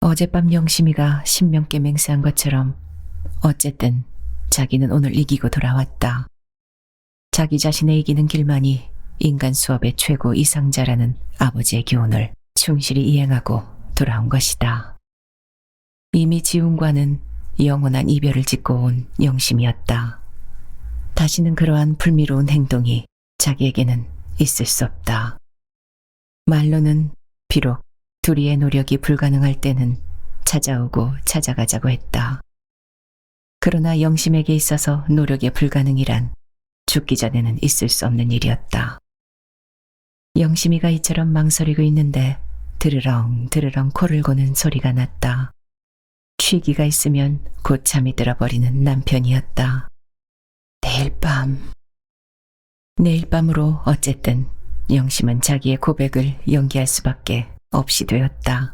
어젯밤 영심이가 신명께 맹세한 것처럼 어쨌든 자기는 오늘 이기고 돌아왔다. 자기 자신의 이기는 길만이 인간 수업의 최고 이상자라는 아버지의 교훈을 충실히 이행하고 돌아온 것이다. 이미 지훈과는 영원한 이별을 짓고 온 영심이었다. 다시는 그러한 불미로운 행동이 자기에게는 있을 수 없다. 말로는 비록 둘이의 노력이 불가능할 때는 찾아오고 찾아가자고 했다. 그러나 영심에게 있어서 노력의 불가능이란 죽기 전에는 있을 수 없는 일이었다. 영심이가 이처럼 망설이고 있는데 드르렁 드르렁 코를 고는 소리가 났다. 취기가 있으면 곧 잠이 들어버리는 남편이었다. 내일 밤으로 어쨌든 영심은 자기의 고백을 연기할 수밖에 없이 되었다.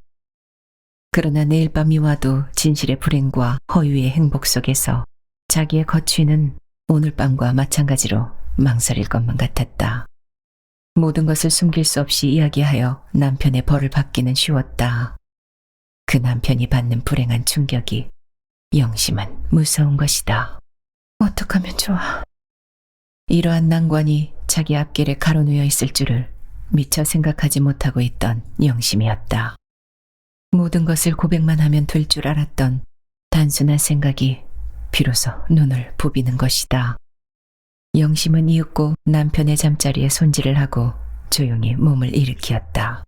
그러나 내일 밤이 와도 진실의 불행과 허위의 행복 속에서 자기의 거취는 오늘 밤과 마찬가지로 망설일 것만 같았다. 모든 것을 숨길 수 없이 이야기하여 남편의 벌을 받기는 쉬웠다. 그 남편이 받는 불행한 충격이 영심은 무서운 것이다. 어떡하면 좋아. 이러한 난관이 자기 앞길에 가로놓여 있을 줄을 미처 생각하지 못하고 있던 영심이었다. 모든 것을 고백만 하면 될 줄 알았던 단순한 생각이 비로소 눈을 부비는 것이다. 영심은 이윽고 남편의 잠자리에 손질을 하고 조용히 몸을 일으켰다.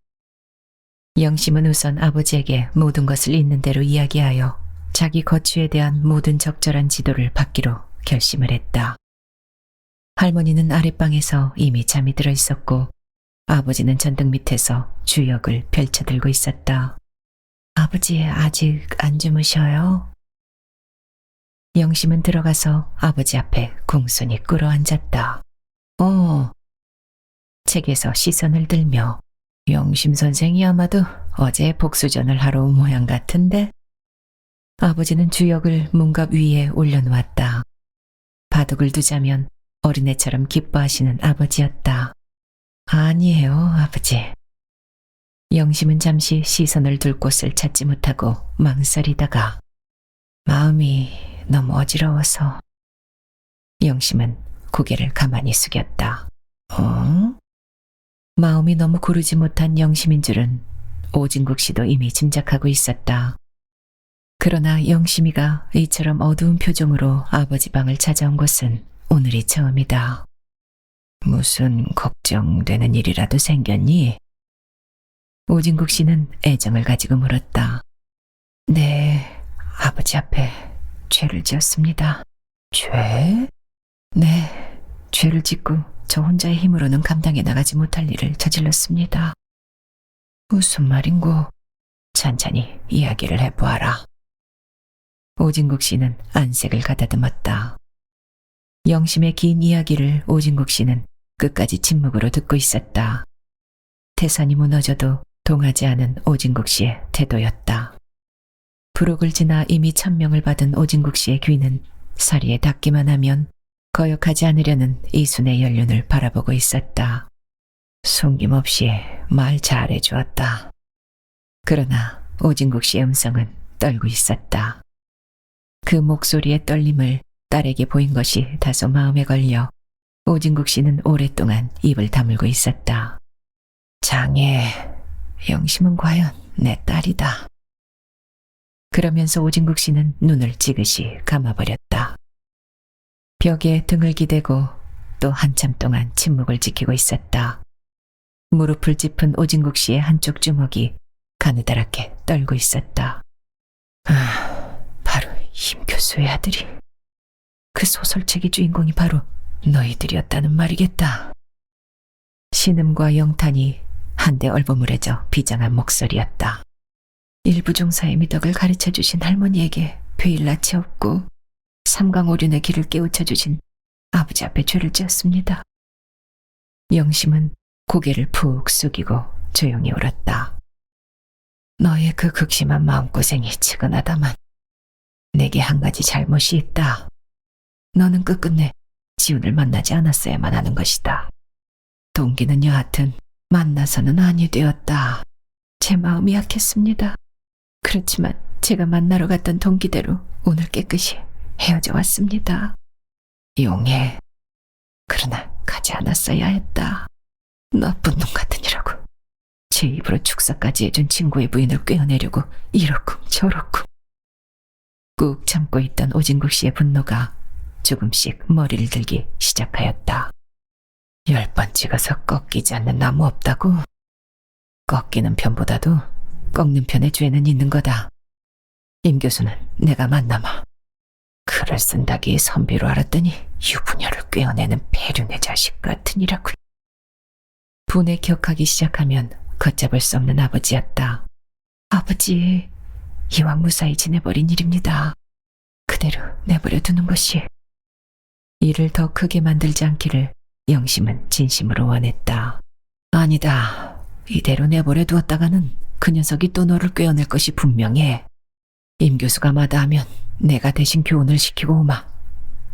영심은 우선 아버지에게 모든 것을 있는 대로 이야기하여 자기 거취에 대한 모든 적절한 지도를 받기로 결심을 했다. 할머니는 아랫방에서 이미 잠이 들어 있었고 아버지는 전등 밑에서 주역을 펼쳐들고 있었다. 아버지 아직 안 주무셔요? 영심은 들어가서 아버지 앞에 공손히 꿇어앉았다. 책에서 시선을 들며 영심 선생이 아마도 어제 복수전을 하러 온 모양 같은데? 아버지는 주역을 문갑 위에 올려놓았다. 바둑을 두자면 어린애처럼 기뻐하시는 아버지였다. 아니에요, 아버지. 영심은 잠시 시선을 둘 곳을 찾지 못하고 망설이다가 마음이 너무 어지러워서 영심은 고개를 가만히 숙였다. 마음이 너무 고르지 못한 영심인 줄은 오진국 씨도 이미 짐작하고 있었다. 그러나 영심이가 이처럼 어두운 표정으로 아버지 방을 찾아온 것은 오늘이 처음이다. 무슨 걱정되는 일이라도 생겼니? 오진국 씨는 애정을 가지고 물었다. 네, 아버지 앞에 죄를 지었습니다. 죄? 네, 죄를 짓고 저 혼자의 힘으로는 감당해 나가지 못할 일을 저질렀습니다. 무슨 말인고? 천천히 이야기를 해보아라. 오진국 씨는 안색을 가다듬었다. 영심의 긴 이야기를 오진국 씨는 끝까지 침묵으로 듣고 있었다. 태산이 무너져도 동하지 않은 오진국 씨의 태도였다. 부록을 지나 이미 천명을 받은 오진국 씨의 귀는 사리에 닿기만 하면 거역하지 않으려는 이순의 연륜을 바라보고 있었다. 숨김없이 말 잘해주었다. 그러나 오진국 씨의 음성은 떨고 있었다. 그 목소리의 떨림을 딸에게 보인 것이 다소 마음에 걸려 오진국 씨는 오랫동안 입을 다물고 있었다. 장애, 영심은 과연 내 딸이다. 그러면서 오진국 씨는 눈을 지그시 감아버렸다. 벽에 등을 기대고 또 한참 동안 침묵을 지키고 있었다. 무릎을 짚은 오진국 씨의 한쪽 주먹이 가느다랗게 떨고 있었다. 바로 임 교수의 아들이. 그 소설책의 주인공이 바로 너희들이었다는 말이겠다. 신음과 영탄이 한데 얼버무려져 비장한 목소리였다. 일부 종사의 미덕을 가르쳐주신 할머니에게 베일 낯이 없고 삼강오륜의 길을 깨우쳐주신 아버지 앞에 죄를 지었습니다. 영심은 고개를 푹 숙이고 조용히 울었다. 너의 그 극심한 마음고생이 측은하다만 내게 한 가지 잘못이 있다. 너는 끝끝내 지훈을 만나지 않았어야만 하는 것이다. 동기는 여하튼 만나서는 아니 되었다. 제 마음이 약했습니다. 그렇지만 제가 만나러 갔던 동기대로 오늘 깨끗이 헤어져 왔습니다. 용해. 그러나 가지 않았어야 했다. 나쁜 놈 같으니라고. 제 입으로 축사까지 해준 친구의 부인을 꿰어내려고 이렇쿵 저렇쿵. 꾹 참고 있던 오진국 씨의 분노가 조금씩 머리를 들기 시작하였다. 10번 찍어서 꺾이지 않는 나무 없다고? 꺾이는 편보다도 꺾는 편의 죄는 있는 거다. 임 교수는 내가 만나마. 글을 쓴다기에 선비로 알았더니 유부녀를 꿰어내는 폐륜의 자식 같으니라고. 분에 격하기 시작하면 걷잡을 수 없는 아버지였다. 아버지, 이왕 무사히 지내버린 일입니다. 그대로 내버려 두는 것이. 일을 더 크게 만들지 않기를 영심은 진심으로 원했다. 아니다. 이대로 내버려 두었다가는 그 녀석이 또 너를 꿰어낼 것이 분명해. 임 교수가 마다하면 내가 대신 교훈을 시키고 오마.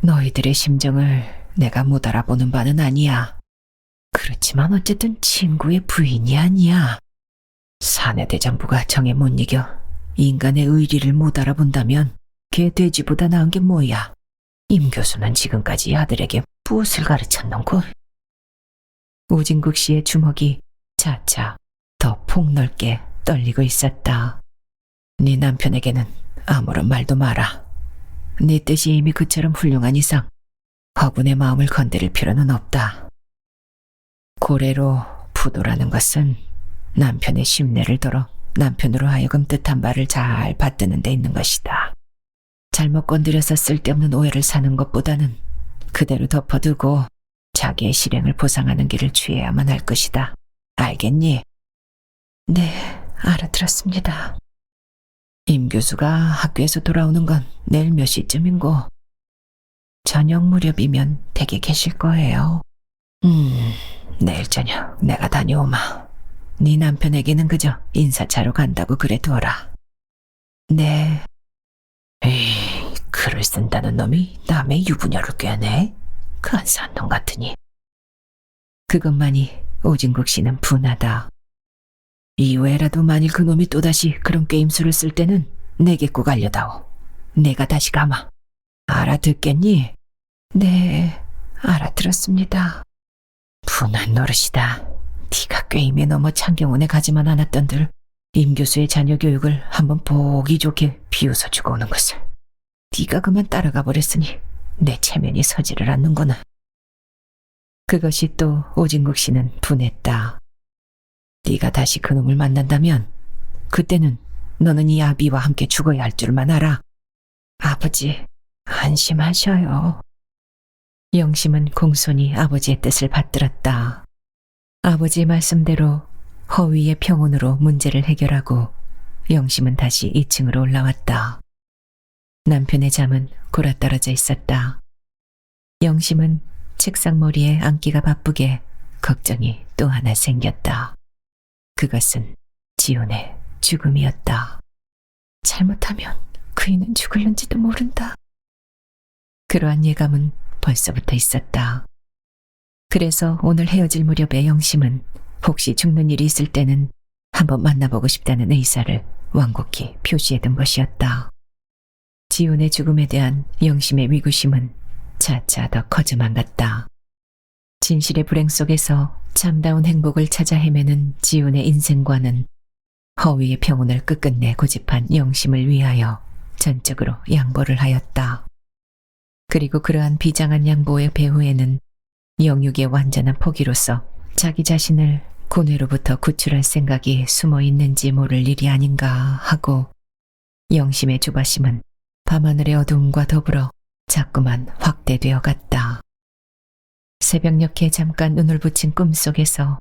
너희들의 심정을 내가 못 알아보는 바는 아니야. 그렇지만 어쨌든 친구의 부인이 아니야. 사내 대장부가 정에 못 이겨 인간의 의리를 못 알아본다면 걔 돼지보다 나은 게 뭐야. 임 교수는 지금까지 아들에게 무엇을 가르쳤는고? 오진국 씨의 주먹이 차차 더 폭넓게 떨리고 있었다. 네 남편에게는 아무런 말도 마라. 네 뜻이 이미 그처럼 훌륭한 이상 허군의 마음을 건드릴 필요는 없다. 고래로 부도라는 것은 남편의 심내를 덜어 남편으로 하여금 뜻한 바를 잘 받드는 데 있는 것이다. 잘못 건드려서 쓸데없는 오해를 사는 것보다는 그대로 덮어두고 자기의 실행을 보상하는 길을 취해야만 할 것이다. 알겠니? 네, 알아들었습니다. 임 교수가 학교에서 돌아오는 건 내일 몇 시쯤인고? 저녁 무렵이면 댁에 계실 거예요. 내일 저녁 내가 다녀오마. 네 남편에게는 그저 인사차로 간다고 그래 두어라. 네. 에이, 글을 쓴다는 놈이 남의 유부녀를 꿰내? 간사한 놈 같으니. 그것만이 오진국 씨는 분하다. 이외라도 만일 그놈이 또다시 그런 게임수를 쓸 때는 내게 꼭 알려다오. 내가 다시 가마. 알아듣겠니? 네, 알아들었습니다. 분한 노릇이다. 네가 게임에 넘어 창경원에 가지만 않았던들 임 교수의 자녀 교육을 한번 보기 좋게 비웃어주고 오는 것을. 네가 그만 따라가 버렸으니 내 체면이 서지를 않는구나. 그것이 또 오진국 씨는 분했다. 네가 다시 그놈을 만난다면 그때는 너는 이 아비와 함께 죽어야 할 줄만 알아. 아버지, 안심하셔요. 영심은 공손히 아버지의 뜻을 받들었다. 아버지의 말씀대로 허위의 평온으로 문제를 해결하고 영심은 다시 2층으로 올라왔다. 남편의 잠은 골아떨어져 있었다. 영심은 책상머리에 앉기가 바쁘게 걱정이 또 하나 생겼다. 그것은 지훈의 죽음이었다. 잘못하면 그이는 죽을는지도 모른다. 그러한 예감은 벌써부터 있었다. 그래서 오늘 헤어질 무렵에 영심은 혹시 죽는 일이 있을 때는 한번 만나보고 싶다는 의사를 완곡히 표시해둔 것이었다. 지훈의 죽음에 대한 영심의 위구심은 차차 더 커져만 갔다. 진실의 불행 속에서 참다운 행복을 찾아 헤매는 지훈의 인생과는 허위의 평온을 끝끝내 고집한 영심을 위하여 전적으로 양보를 하였다. 그리고 그러한 비장한 양보의 배후에는 영육의 완전한 포기로서 자기 자신을 고뇌로부터 구출할 생각이 숨어 있는지 모를 일이 아닌가 하고 영심의 조바심은 밤하늘의 어두움과 더불어 자꾸만 확대되어 갔다. 새벽녘에 잠깐 눈을 붙인 꿈속에서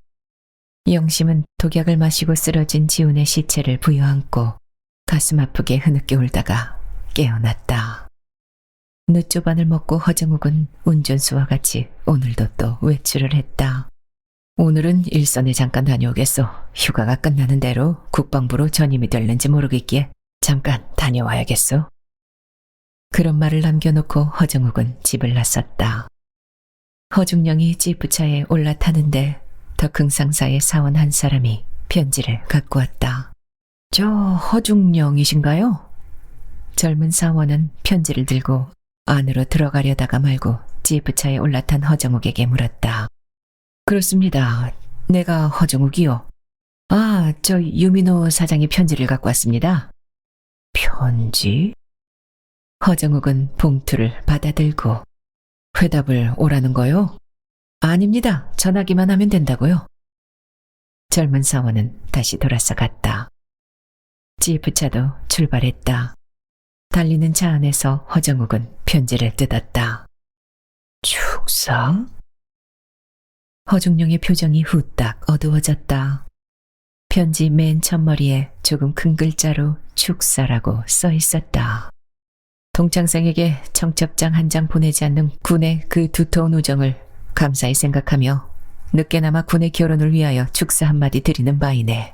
영심은 독약을 마시고 쓰러진 지훈의 시체를 부여안고 가슴 아프게 흐느껴 울다가 깨어났다. 늦조반을 먹고 허정욱은 운전수와 같이 오늘도 또 외출을 했다. 오늘은 일선에 잠깐 다녀오겠소. 휴가가 끝나는 대로 국방부로 전임이 될는지 모르겠기에 잠깐 다녀와야겠소. 그런 말을 남겨놓고 허정욱은 집을 나섰다. 허중령이 지프차에 올라타는데 덕흥상사의 사원 한 사람이 편지를 갖고 왔다. 저 허중령이신가요? 젊은 사원은 편지를 들고 안으로 들어가려다가 말고 지프차에 올라탄 허정욱에게 물었다. 그렇습니다. 내가 허정욱이요. 아, 저 유민호 사장이 편지를 갖고 왔습니다. 편지? 허정욱은 봉투를 받아들고 회답을 오라는 거요? 아닙니다. 전화기만 하면 된다고요. 젊은 사원은 다시 돌아서 갔다. 지프차도 출발했다. 달리는 차 안에서 허정욱은 편지를 뜯었다. 축사? 허중령의 표정이 후딱 어두워졌다. 편지 맨 첫머리에 조금 큰 글자로 축사라고 써 있었다. 동창생에게 청첩장 한 장 보내지 않는 군의 그 두터운 우정을 감사히 생각하며 늦게나마 군의 결혼을 위하여 축사 한마디 드리는 바이네.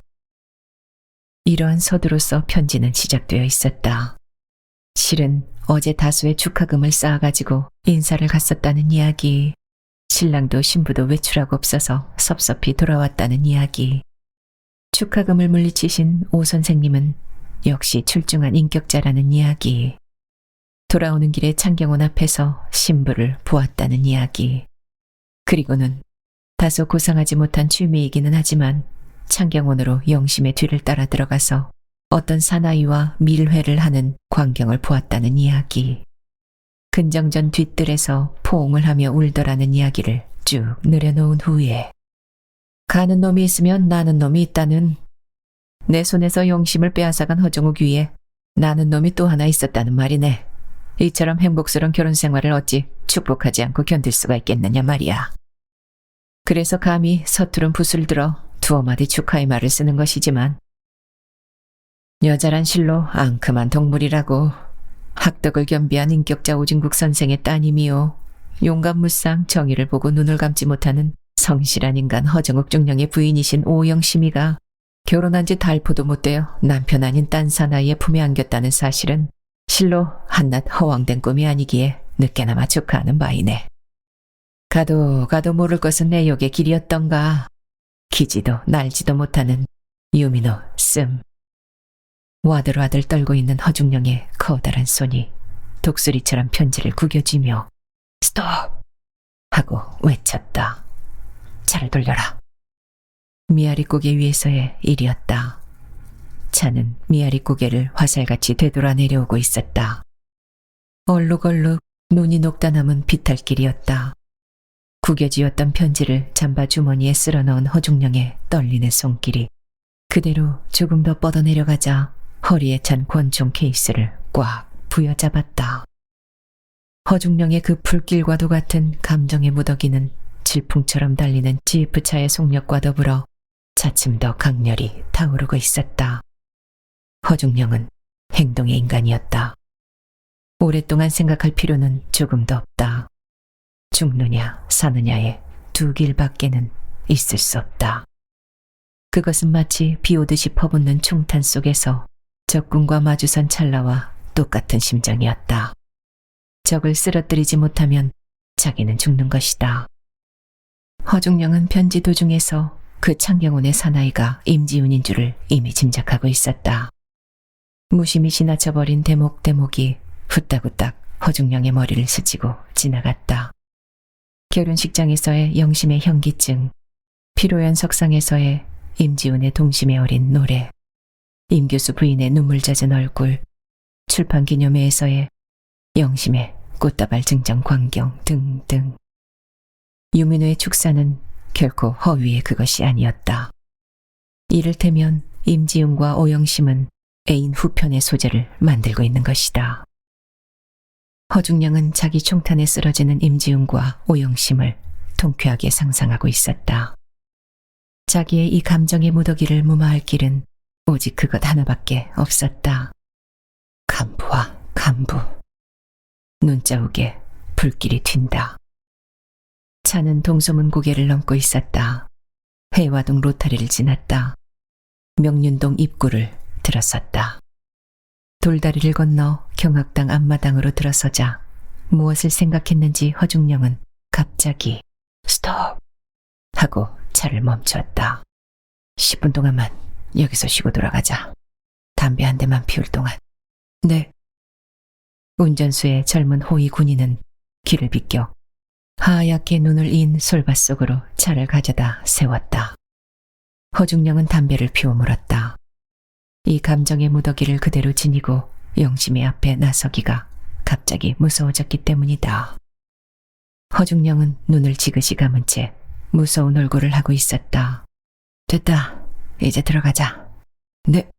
이러한 서두로서 편지는 시작되어 있었다. 실은 어제 다수의 축하금을 쌓아가지고 인사를 갔었다는 이야기, 신랑도 신부도 외출하고 없어서 섭섭히 돌아왔다는 이야기, 축하금을 물리치신 오 선생님은 역시 출중한 인격자라는 이야기, 돌아오는 길에 창경원 앞에서 신부를 보았다는 이야기, 그리고는 다소 고상하지 못한 취미이기는 하지만 창경원으로 영심의 뒤를 따라 들어가서 어떤 사나이와 밀회를 하는 광경을 보았다는 이야기, 근정전 뒷뜰에서 포옹을 하며 울더라는 이야기를 쭉 늘여놓은 후에 가는 놈이 있으면 나는 놈이 있다는, 내 손에서 영심을 빼앗아간 허정욱 위에 나는 놈이 또 하나 있었다는 말이네. 이처럼 행복스러운 결혼 생활을 어찌 축복하지 않고 견딜 수가 있겠느냐 말이야. 그래서 감히 서투른 붓을 들어 두어 마디 축하의 말을 쓰는 것이지만 여자란 실로 앙큼한 동물이라고. 학덕을 겸비한 인격자 오진국 선생의 따님이요, 용감무쌍 정의를 보고 눈을 감지 못하는 성실한 인간 허정욱 중령의 부인이신 오영심이가 결혼한 지 달포도 못 되어 남편 아닌 딴 사나이의 품에 안겼다는 사실은 실로 한낱 허황된 꿈이 아니기에 늦게나마 축하하는 바이네. 가도 모를 것은 내 욕의 길이었던가. 기지도 날지도 못하는 유민호 씀. 와들와들 떨고 있는 허중령의 커다란 손이 독수리처럼 편지를 구겨쥐며 스톱! 하고 외쳤다. 차를 돌려라. 미아리고개 위에서의 일이었다. 차는 미아리고개를 화살같이 되돌아 내려오고 있었다. 얼룩얼룩 눈이 녹다 남은 비탈길이었다. 구겨쥐었던 편지를 잠바 주머니에 쓸어 넣은 허중령의 떨리는 손길이 그대로 조금 더 뻗어내려가자 허리에 찬 권총 케이스를 꽉 부여잡았다. 허중령의 그 불길과도 같은 감정의 무더기는 질풍처럼 달리는 지프차의 속력과 더불어 차츰 더 강렬히 타오르고 있었다. 허중령은 행동의 인간이었다. 오랫동안 생각할 필요는 조금도 없다. 죽느냐 사느냐의 두 길밖에는 있을 수 없다. 그것은 마치 비 오듯이 퍼붓는 총탄 속에서 적군과 마주선 찰나와 똑같은 심정이었다. 적을 쓰러뜨리지 못하면 자기는 죽는 것이다. 허중령은 편지 도중에서 그 창경원의 사나이가 임지훈인 줄을 이미 짐작하고 있었다. 무심히 지나쳐버린 대목대목이 후딱후딱 허중령의 머리를 스치고 지나갔다. 결혼식장에서의 영심의 현기증, 피로연 석상에서의 임지훈의 동심에 어린 노래, 임교수 부인의 눈물 젖은 얼굴, 출판기념회에서의 영심의 꽃다발 증정 광경 등등. 유민호의 축사는 결코 허위의 그것이 아니었다. 이를테면 임지훈과 오영심은 애인 후편의 소재를 만들고 있는 것이다. 허중령은 자기 총탄에 쓰러지는 임지훈과 오영심을 통쾌하게 상상하고 있었다. 자기의 이 감정의 무더기를 무마할 길은 오직 그것 하나밖에 없었다. 간부와 간부. 눈자욱에 불길이 튄다. 차는 동소문 고개를 넘고 있었다. 회화동 로타리를 지났다. 명륜동 입구를 들어섰다. 돌다리를 건너 경악당 앞마당으로 들어서자 무엇을 생각했는지 허중령은 갑자기 스톱! 하고 차를 멈췄다. 10분 동안만 여기서 쉬고 돌아가자. 담배 한 대만 피울 동안. 네. 운전수의 젊은 호위 군인은 길을 비껴 하얗게 눈을 인 솔밭 속으로 차를 가져다 세웠다. 허중령은 담배를 피워 물었다. 이 감정의 무더기를 그대로 지니고 영심의 앞에 나서기가 갑자기 무서워졌기 때문이다. 허중령은 눈을 지그시 감은 채 무서운 얼굴을 하고 있었다. 됐다. 이제 들어가자. 네.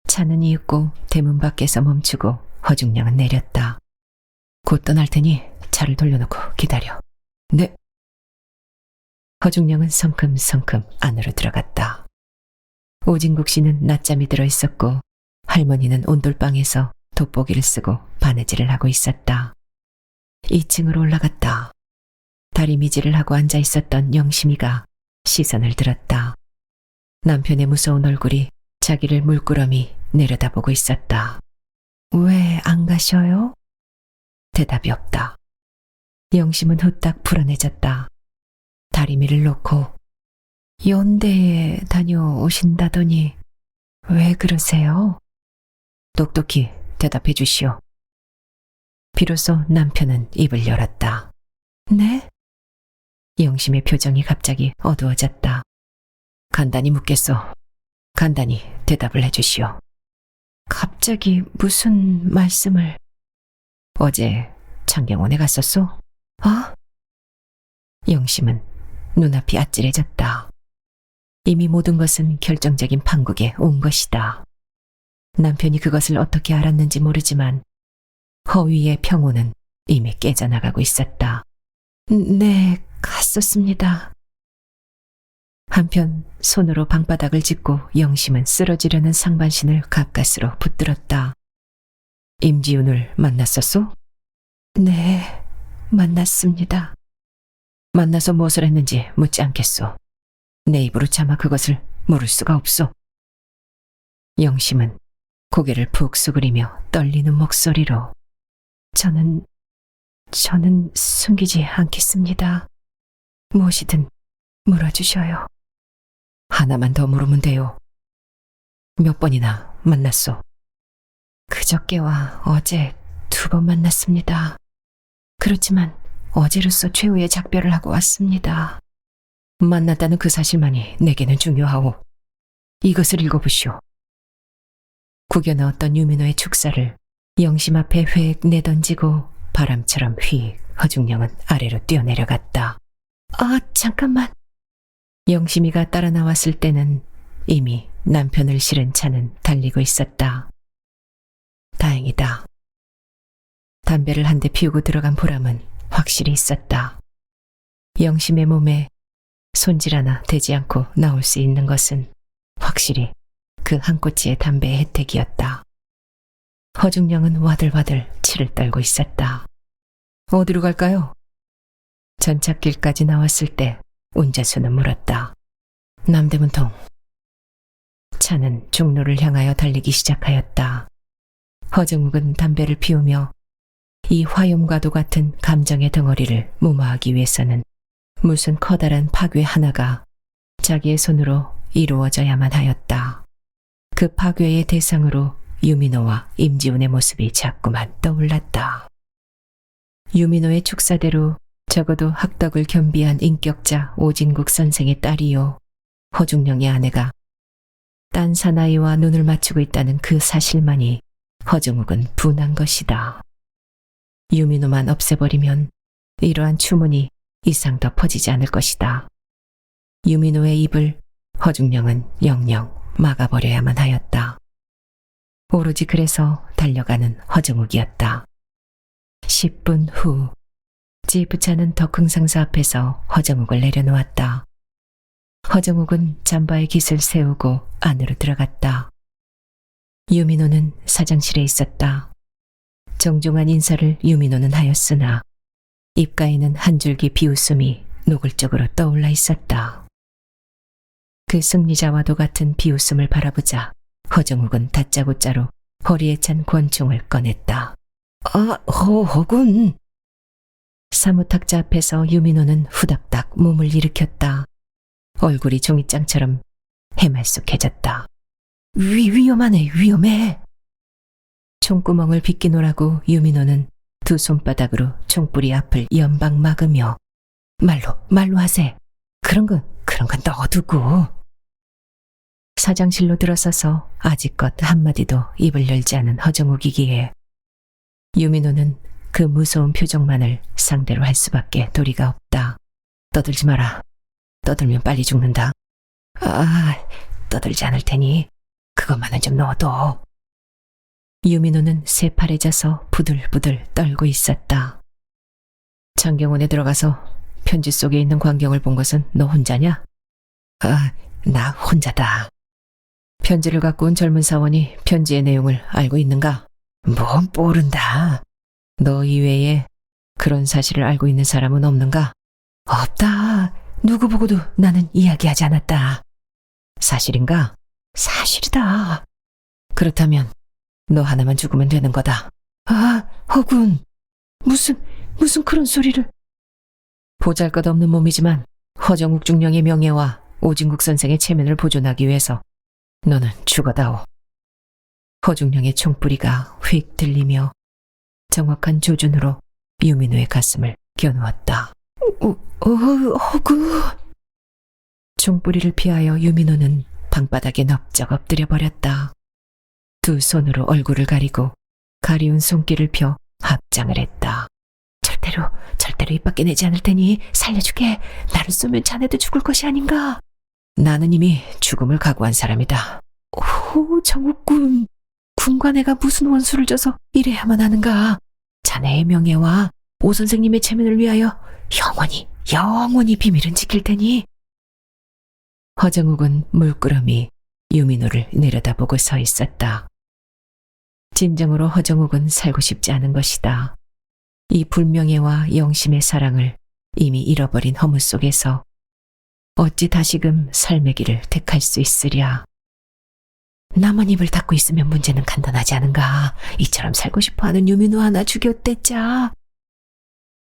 차는 이윽고 대문 밖에서 멈추고 허중령은 내렸다. 곧 떠날 테니 차를 돌려놓고 기다려. 네. 허중령은 성큼성큼 안으로 들어갔다. 오진국 씨는 낮잠이 들어 있었고 할머니는 온돌방에서 돋보기를 쓰고 바느질을 하고 있었다. 2층으로 올라갔다. 다리미질을 하고 앉아 있었던 영심이가 시선을 들었다. 남편의 무서운 얼굴이 자기를 물끄러미 내려다보고 있었다. 왜 안 가셔요? 대답이 없다. 영심은 후딱 불안해졌다. 다리미를 놓고 연대에 다녀오신다더니 왜 그러세요? 똑똑히 대답해 주시오. 비로소 남편은 입을 열었다. 네? 영심의 표정이 갑자기 어두워졌다. 간단히 묻겠소. 간단히 대답을 해주시오. 갑자기 무슨 말씀을... 어제 창경원에 갔었소? 어? 영심은 눈앞이 아찔해졌다. 이미 모든 것은 결정적인 판국에 온 것이다. 남편이 그것을 어떻게 알았는지 모르지만 허위의 평온은 이미 깨져나가고 있었다. 네, 갔었습니다. 한편 손으로 방바닥을 짚고 영심은 쓰러지려는 상반신을 가까스로 붙들었다. 임지훈을 만났었소? 네, 만났습니다. 만나서 무엇을 했는지 묻지 않겠소. 내 입으로 차마 그것을 모를 수가 없소. 영심은 고개를 푹 수그리며 떨리는 목소리로 저는 숨기지 않겠습니다. 무엇이든 물어주셔요. 하나만 더 물으면 돼요. 몇 번이나 만났소? 그저께와 어제 2번 만났습니다. 그렇지만 어제로서 최후의 작별을 하고 왔습니다. 만났다는 그 사실만이 내게는 중요하오. 이것을 읽어보시오. 구겨 넣었던 유민호의 축사를 영심 앞에 휙 내던지고 바람처럼 휙 허중령은 아래로 뛰어내려갔다. 아, 잠깐만. 영심이가 따라 나왔을 때는 이미 남편을 실은 차는 달리고 있었다. 다행이다. 담배를 한 대 피우고 들어간 보람은 확실히 있었다. 영심의 몸에 손질 하나 대지 않고 나올 수 있는 것은 확실히 그 한 꼬치의 담배의 혜택이었다. 허중령은 와들와들 치를 떨고 있었다. 어디로 갈까요? 전찻길까지 나왔을 때 운전수는 물었다. 남대문통. 차는 종로를 향하여 달리기 시작하였다. 허정욱은 담배를 피우며 이 화염과도 같은 감정의 덩어리를 무마하기 위해서는 무슨 커다란 파괴 하나가 자기의 손으로 이루어져야만 하였다. 그 파괴의 대상으로 유민호와 임지훈의 모습이 자꾸만 떠올랐다. 유민호의 축사대로 적어도 학덕을 겸비한 인격자 오진국 선생의 딸이요, 허중령의 아내가 딴 사나이와 눈을 맞추고 있다는 그 사실만이 허정욱은 분한 것이다. 유민호만 없애버리면 이러한 추문이 이상 더 퍼지지 않을 것이다. 유민호의 입을 허중령은 영영 막아버려야만 하였다. 오로지 그래서 달려가는 허정욱이었다. 10분 후 지프차는 덕흥상사 앞에서 허정욱을 내려놓았다. 허정욱은 잠바에 깃을 세우고 안으로 들어갔다. 유민호는 사장실에 있었다. 정중한 인사를 유민호는 하였으나 입가에는 한 줄기 비웃음이 노골적으로 떠올라 있었다. 그 승리자와도 같은 비웃음을 바라보자 허정욱은 다짜고짜로 허리에 찬 권총을 꺼냈다. 아, 허군. 사무탁자 앞에서 유민호는 후닥닥 몸을 일으켰다. 얼굴이 종이장처럼 해말쑥해졌다. 위험하네, 위험해. 총구멍을 빗기노라고 유민호는 두 손바닥으로 총뿌리 앞을 연방 막으며 말로 하세. 그런 건 넣어두고. 사장실로 들어서서 아직껏 한마디도 입을 열지 않은 허정욱이기에 유민호는 그 무서운 표정만을 상대로 할 수밖에 도리가 없다. 떠들지 마라. 떠들면 빨리 죽는다. 아, 떠들지 않을 테니 그것만은 좀 넣어둬. 유민호는 새파래져서 부들부들 떨고 있었다. 창경원에 들어가서 편지 속에 있는 광경을 본 것은 너 혼자냐? 아, 나 혼자다. 편지를 갖고 온 젊은 사원이 편지의 내용을 알고 있는가? 뭔 모른다. 너 이외에 그런 사실을 알고 있는 사람은 없는가? 없다. 누구 보고도 나는 이야기하지 않았다. 사실인가? 사실이다. 그렇다면 너 하나만 죽으면 되는 거다. 아, 허군. 무슨 그런 소리를. 보잘것없는 몸이지만 허정욱 중령의 명예와 오진국 선생의 체면을 보존하기 위해서 너는 죽어다오. 허중령의 총뿌리가 휙 들리며 정확한 조준으로 유민호의 가슴을 겨누었다. 허구. 총뿌리를 피하여 유민호는 방바닥에 넙적 엎드려 버렸다. 두 손으로 얼굴을 가리고 가리운 손길을 펴 합장을 했다. 절대로 입 밖에 내지 않을 테니 살려주게. 나를 쏘면 자네도 죽을 것이 아닌가. 나는 이미 죽음을 각오한 사람이다. 오, 정욱군. 군과 내가 무슨 원수를 져서 이래야만 하는가. 자네의 명예와 오 선생님의 체면을 위하여 영원히 비밀은 지킬 테니. 허정욱은 물끄러미 유민호를 내려다보고 서 있었다. 진정으로 허정욱은 살고 싶지 않은 것이다. 이 불명예와 영심의 사랑을 이미 잃어버린 허무 속에서 어찌 다시금 삶의 길을 택할 수 있으랴. 남은 입을 닫고 있으면 문제는 간단하지 않은가. 이처럼 살고 싶어하는 유민호 하나 죽였댔자.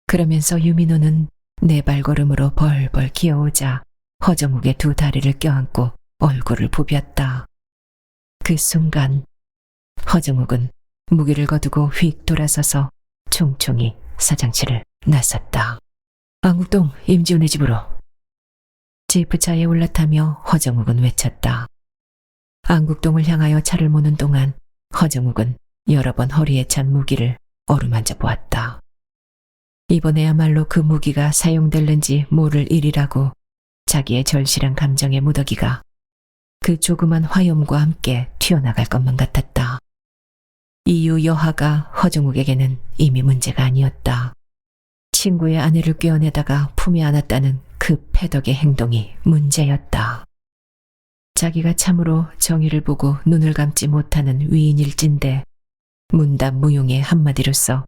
그러면서 유민호는 네 발걸음으로 벌벌 기어오자 허정욱의 두 다리를 껴안고 얼굴을 부볐다. 그 순간 허정욱은 무기를 거두고 휙 돌아서서 총총히 사장실을 나섰다. 안국동 임지훈의 집으로. 지프차에 올라타며 허정욱은 외쳤다. 안국동을 향하여 차를 모는 동안 허정욱은 여러 번 허리에 찬 무기를 어루만져 보았다. 이번에야말로 그 무기가 사용될는지 모를 일이라고 자기의 절실한 감정의 무더기가 그 조그만 화염과 함께 튀어나갈 것만 같았다. 이유 여하가 허정욱에게는 이미 문제가 아니었다. 친구의 아내를 꿰어내다가 품에 안았다는 그 패덕의 행동이 문제였다. 자기가 참으로 정의를 보고 눈을 감지 못하는 위인일진데 문답무용의 한마디로써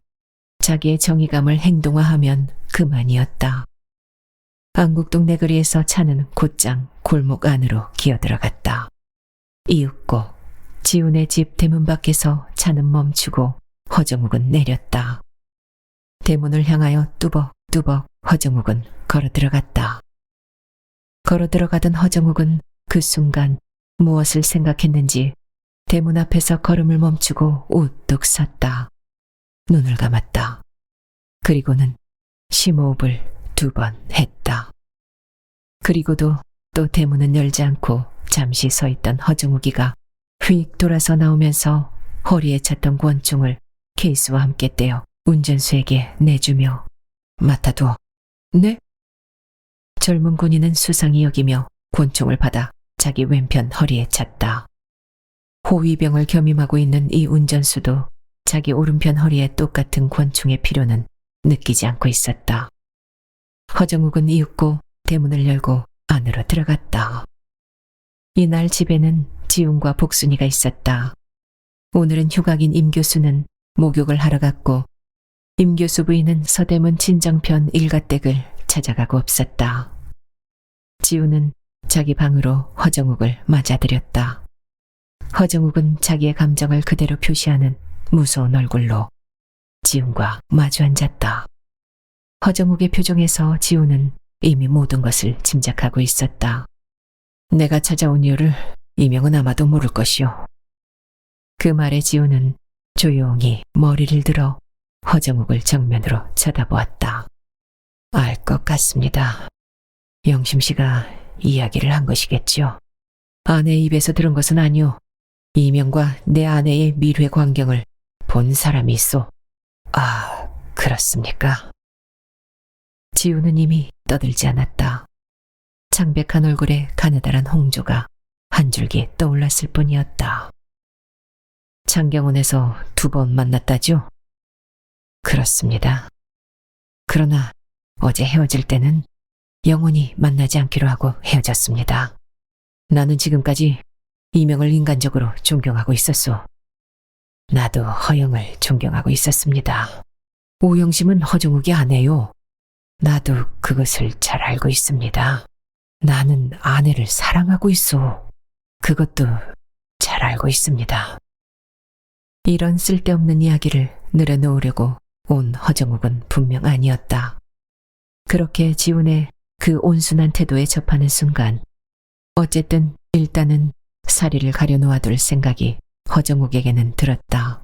자기의 정의감을 행동화하면 그만이었다. 안국동 내거리에서 차는 곧장 골목 안으로 기어들어갔다. 이윽고 지훈의 집 대문 밖에서 차는 멈추고 허정욱은 내렸다. 대문을 향하여 뚜벅뚜벅 허정욱은 걸어 들어갔다. 걸어 들어가던 허정욱은 그 순간 무엇을 생각했는지 대문 앞에서 걸음을 멈추고 우뚝 섰다. 눈을 감았다. 그리고는 심호흡을 2번 했다. 그리고도 또 대문은 열지 않고 잠시 서 있던 허정욱이가 휙 돌아서 나오면서 허리에 찼던 권총을 케이스와 함께 떼어 운전수에게 내주며 맡아두어. 네? 젊은 군인은 수상히 여기며 권총을 받아 자기 왼편 허리에 찼다. 호위병을 겸임하고 있는 이 운전수도 자기 오른편 허리에 똑같은 권총의 필요는 느끼지 않고 있었다. 허정욱은 이윽고 대문을 열고 안으로 들어갔다. 이날 집에는 지훈과 복순이가 있었다. 오늘은 휴각인 임 교수는 목욕을 하러 갔고 임 교수 부인은 서대문 친정편 일가댁을 찾아가고 없었다. 지훈은 자기 방으로 허정욱을 맞아들였다. 허정욱은 자기의 감정을 그대로 표시하는 무서운 얼굴로 지훈과 마주 앉았다. 허정욱의 표정에서 지훈은 이미 모든 것을 짐작하고 있었다. 내가 찾아온 이유를 이명은 아마도 모를 것이오. 그 말에 지훈은 조용히 머리를 들어 허정욱을 정면으로 쳐다보았다. 알 것 같습니다. 영심 씨가 이야기를 한 것이겠지요. 아내 입에서 들은 것은 아니오. 이명과 내 아내의 밀회 광경을 본 사람이 있어. 아, 그렇습니까? 지훈은 이미 떠들지 않았다. 창백한 얼굴에 가느다란 홍조가 한 줄기 떠올랐을 뿐이었다. 창경원에서 2번 만났다죠? 그렇습니다. 그러나 어제 헤어질 때는 영원히 만나지 않기로 하고 헤어졌습니다. 나는 지금까지 이명을 인간적으로 존경하고 있었소. 나도 허영을 존경하고 있었습니다. 오영심은 허정욱이 아내요. 나도 그것을 잘 알고 있습니다. 나는 아내를 사랑하고 있어. 그것도 잘 알고 있습니다. 이런 쓸데없는 이야기를 늘어놓으려고 온 허정욱은 분명 아니었다. 그렇게 지훈의 그 온순한 태도에 접하는 순간 어쨌든 일단은 사리를 가려놓아둘 생각이 허정욱에게는 들었다.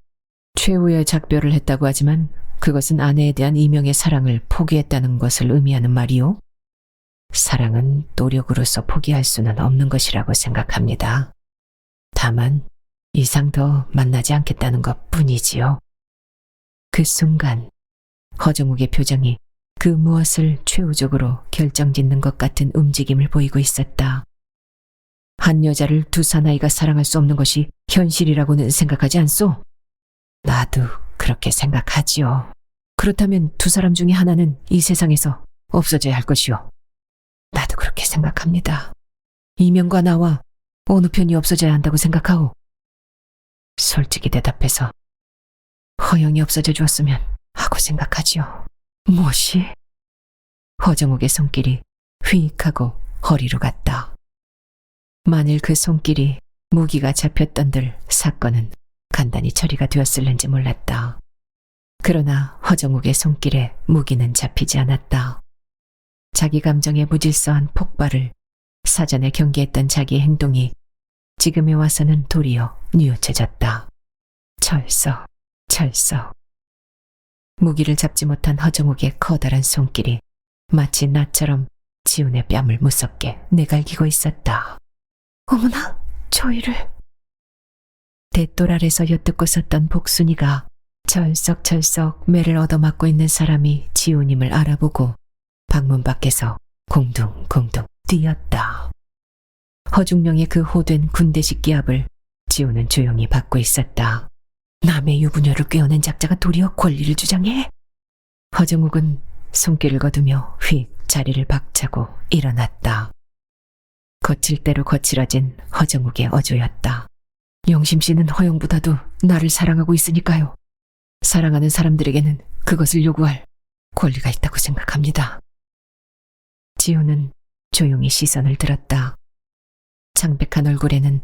최후의 작별을 했다고 하지만 그것은 아내에 대한 이명의 사랑을 포기했다는 것을 의미하는 말이오. 사랑은 노력으로서 포기할 수는 없는 것이라고 생각합니다. 다만 이상 더 만나지 않겠다는 것 뿐이지요. 그 순간 허정욱의 표정이 그 무엇을 최후적으로 결정짓는 것 같은 움직임을 보이고 있었다. 한 여자를 2 사나이가 사랑할 수 없는 것이 현실이라고는 생각하지 않소? 나도 그렇게 생각하지요. 그렇다면 2 사람 중에 하나는 이 세상에서 없어져야 할 것이요. 나도 그렇게 생각합니다. 이명과 나와 어느 편이 없어져야 한다고 생각하오? 솔직히 대답해서 허영이 없어져 주었으면 하고 생각하지요. 무엇이? 허정욱의 손길이 휙 하고 허리로 갔다. 만일 그 손길이 무기가 잡혔던들 사건은 간단히 처리가 되었을는지 몰랐다. 그러나 허정욱의 손길에 무기는 잡히지 않았다. 자기 감정의 무질서한 폭발을 사전에 경계했던 자기의 행동이 지금에 와서는 도리어 뉘우쳐졌다. 철썩, 철썩. 무기를 잡지 못한 허정욱의 커다란 손길이 마치 나처럼 지훈의 뺨을 무섭게 내갈기고 있었다. 어머나, 저희를. 대돌 아래서 엿듣고 섰던 복순이가 철썩철썩 매를 얻어맞고 있는 사람이 지훈임을 알아보고 방문 밖에서 공둥공둥 뛰었다. 허중령의 그 호된 군대식 기합을 지훈은 조용히 받고 있었다. 남의 유부녀를 꿰어낸 작자가 도리어 권리를 주장해? 허정욱은 손길을 거두며 휙 자리를 박차고 일어났다. 거칠 대로 거칠어진 허정욱의 어조였다. 영심씨는 허영보다도 나를 사랑하고 있으니까요. 사랑하는 사람들에게는 그것을 요구할 권리가 있다고 생각합니다. 지훈은 조용히 시선을 들었다. 창백한 얼굴에는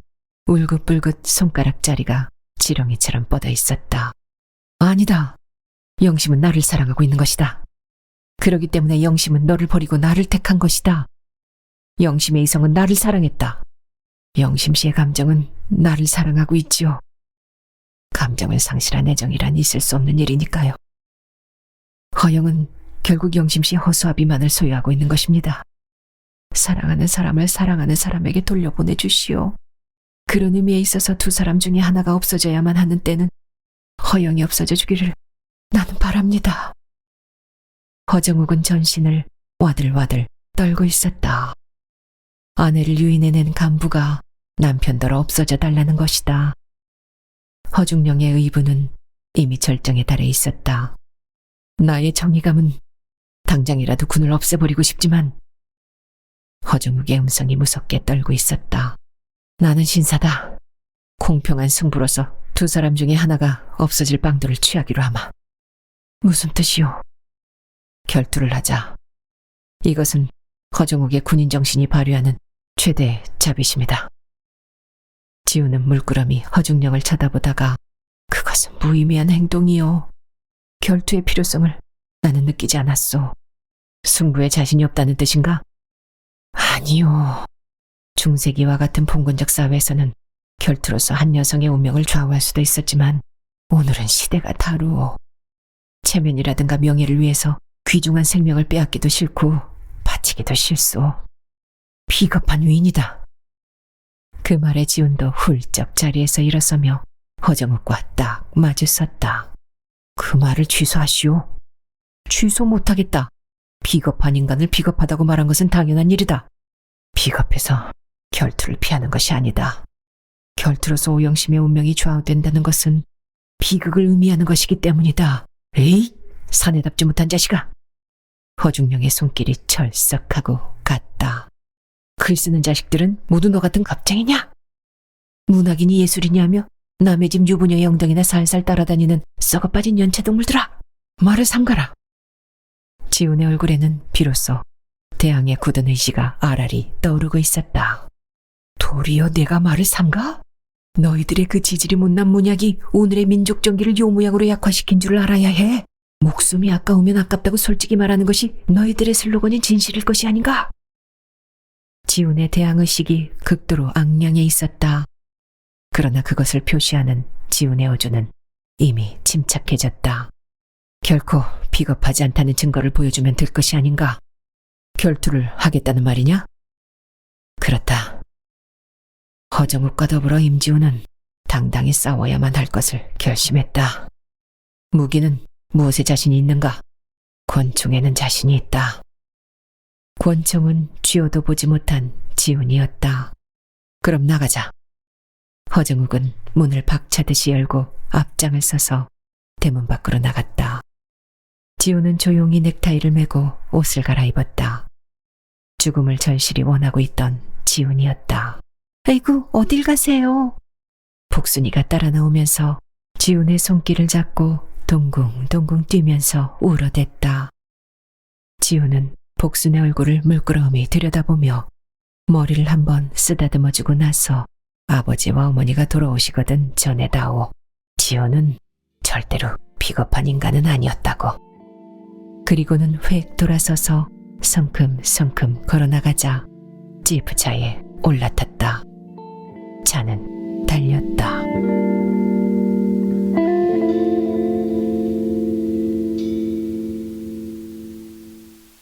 울긋불긋 손가락자리가 지렁이처럼 뻗어 있었다. 아니다. 영심은 나를 사랑하고 있는 것이다. 그러기 때문에 영심은 너를 버리고 나를 택한 것이다. 영심의 이성은 나를 사랑했다. 영심 씨의 감정은 나를 사랑하고 있지요. 감정을 상실한 애정이란 있을 수 없는 일이니까요. 허영은 결국 영심 씨의 허수아비만을 소유하고 있는 것입니다. 사랑하는 사람을 사랑하는 사람에게 돌려보내 주시오. 그런 의미에 있어서 두 사람 중에 하나가 없어져야만 하는 때는 허영이 없어져 주기를 나는 바랍니다. 허정욱은 전신을 와들와들 떨고 있었다. 아내를 유인해낸 간부가 남편더러 없어져 달라는 것이다. 허중령의 의부는 이미 절정에 달해 있었다. 나의 정의감은 당장이라도 군을 없애버리고 싶지만 허중욱의 음성이 무섭게 떨고 있었다. 나는 신사다. 공평한 승부로서 두 사람 중에 하나가 없어질 방도를 취하기로 하마. 무슨 뜻이오? 결투를 하자. 이것은 허정욱의 군인 정신이 발휘하는 최대의 자비심이다. 지우는 물끄러미 허중령을 쳐다보다가 그것은 무의미한 행동이요. 결투의 필요성을 나는 느끼지 않았소. 승부에 자신이 없다는 뜻인가? 아니요. 중세기와 같은 봉건적 사회에서는 결투로서 한 여성의 운명을 좌우할 수도 있었지만 오늘은 시대가 다르오. 체면이라든가 명예를 위해서 귀중한 생명을 빼앗기도 싫고 바치기도 싫소. 비겁한 위인이다. 그 말에 지훈도 훌쩍 자리에서 일어서며 허정욱과 딱 마주섰다. 그 말을 취소하시오. 취소 못하겠다. 비겁한 인간을 비겁하다고 말한 것은 당연한 일이다. 비겁해서 결투를 피하는 것이 아니다. 결투로서 오영심의 운명이 좌우된다는 것은 비극을 의미하는 것이기 때문이다. 에이, 사내답지 못한 자식아. 허중령의 손길이 철썩하고 갔다. 글 쓰는 자식들은 모두 너 같은 갑쟁이냐? 문학이니 예술이냐며 남의 집 유부녀의 엉덩이나 살살 따라다니는 썩어빠진 연체동물들아, 말을 삼가라. 지훈의 얼굴에는 비로소 대항의 굳은 의지가 알알이 떠오르고 있었다. 도리어 내가 말을 삼가? 너희들의 그 지질이 못난 문약이 오늘의 민족 정기를 요무양으로 약화시킨 줄을 알아야 해. 목숨이 아까우면 아깝다고 솔직히 말하는 것이 너희들의 슬로건인 진실일 것이 아닌가? 지훈의 대항의식이 극도로 악량해 있었다. 그러나 그것을 표시하는 지훈의 어조는 이미 침착해졌다. 결코 비겁하지 않다는 증거를 보여주면 될 것이 아닌가? 결투를 하겠다는 말이냐? 그렇다. 허정욱과 더불어 임지훈은 당당히 싸워야만 할 것을 결심했다. 무기는 무엇에 자신이 있는가? 권총에는 자신이 있다. 권총은 쥐어도 보지 못한 지훈이었다. 그럼 나가자. 허정욱은 문을 박차듯이 열고 앞장을 서서 대문 밖으로 나갔다. 지훈은 조용히 넥타이를 메고 옷을 갈아입었다. 죽음을 절실히 원하고 있던 지훈이었다. 아이고, 어딜 가세요? 복순이가 따라 나오면서 지훈의 손길을 잡고 동궁동궁 뛰면서 울어댔다. 지훈은 복순의 얼굴을 물끄러미 들여다보며 머리를 한번 쓰다듬어주고 나서 아버지와 어머니가 돌아오시거든 전해다오. 지훈은 절대로 비겁한 인간은 아니었다고. 그리고는 획 돌아서서 성큼성큼 걸어나가자 지프차에 올라탔다. 차는 달렸다.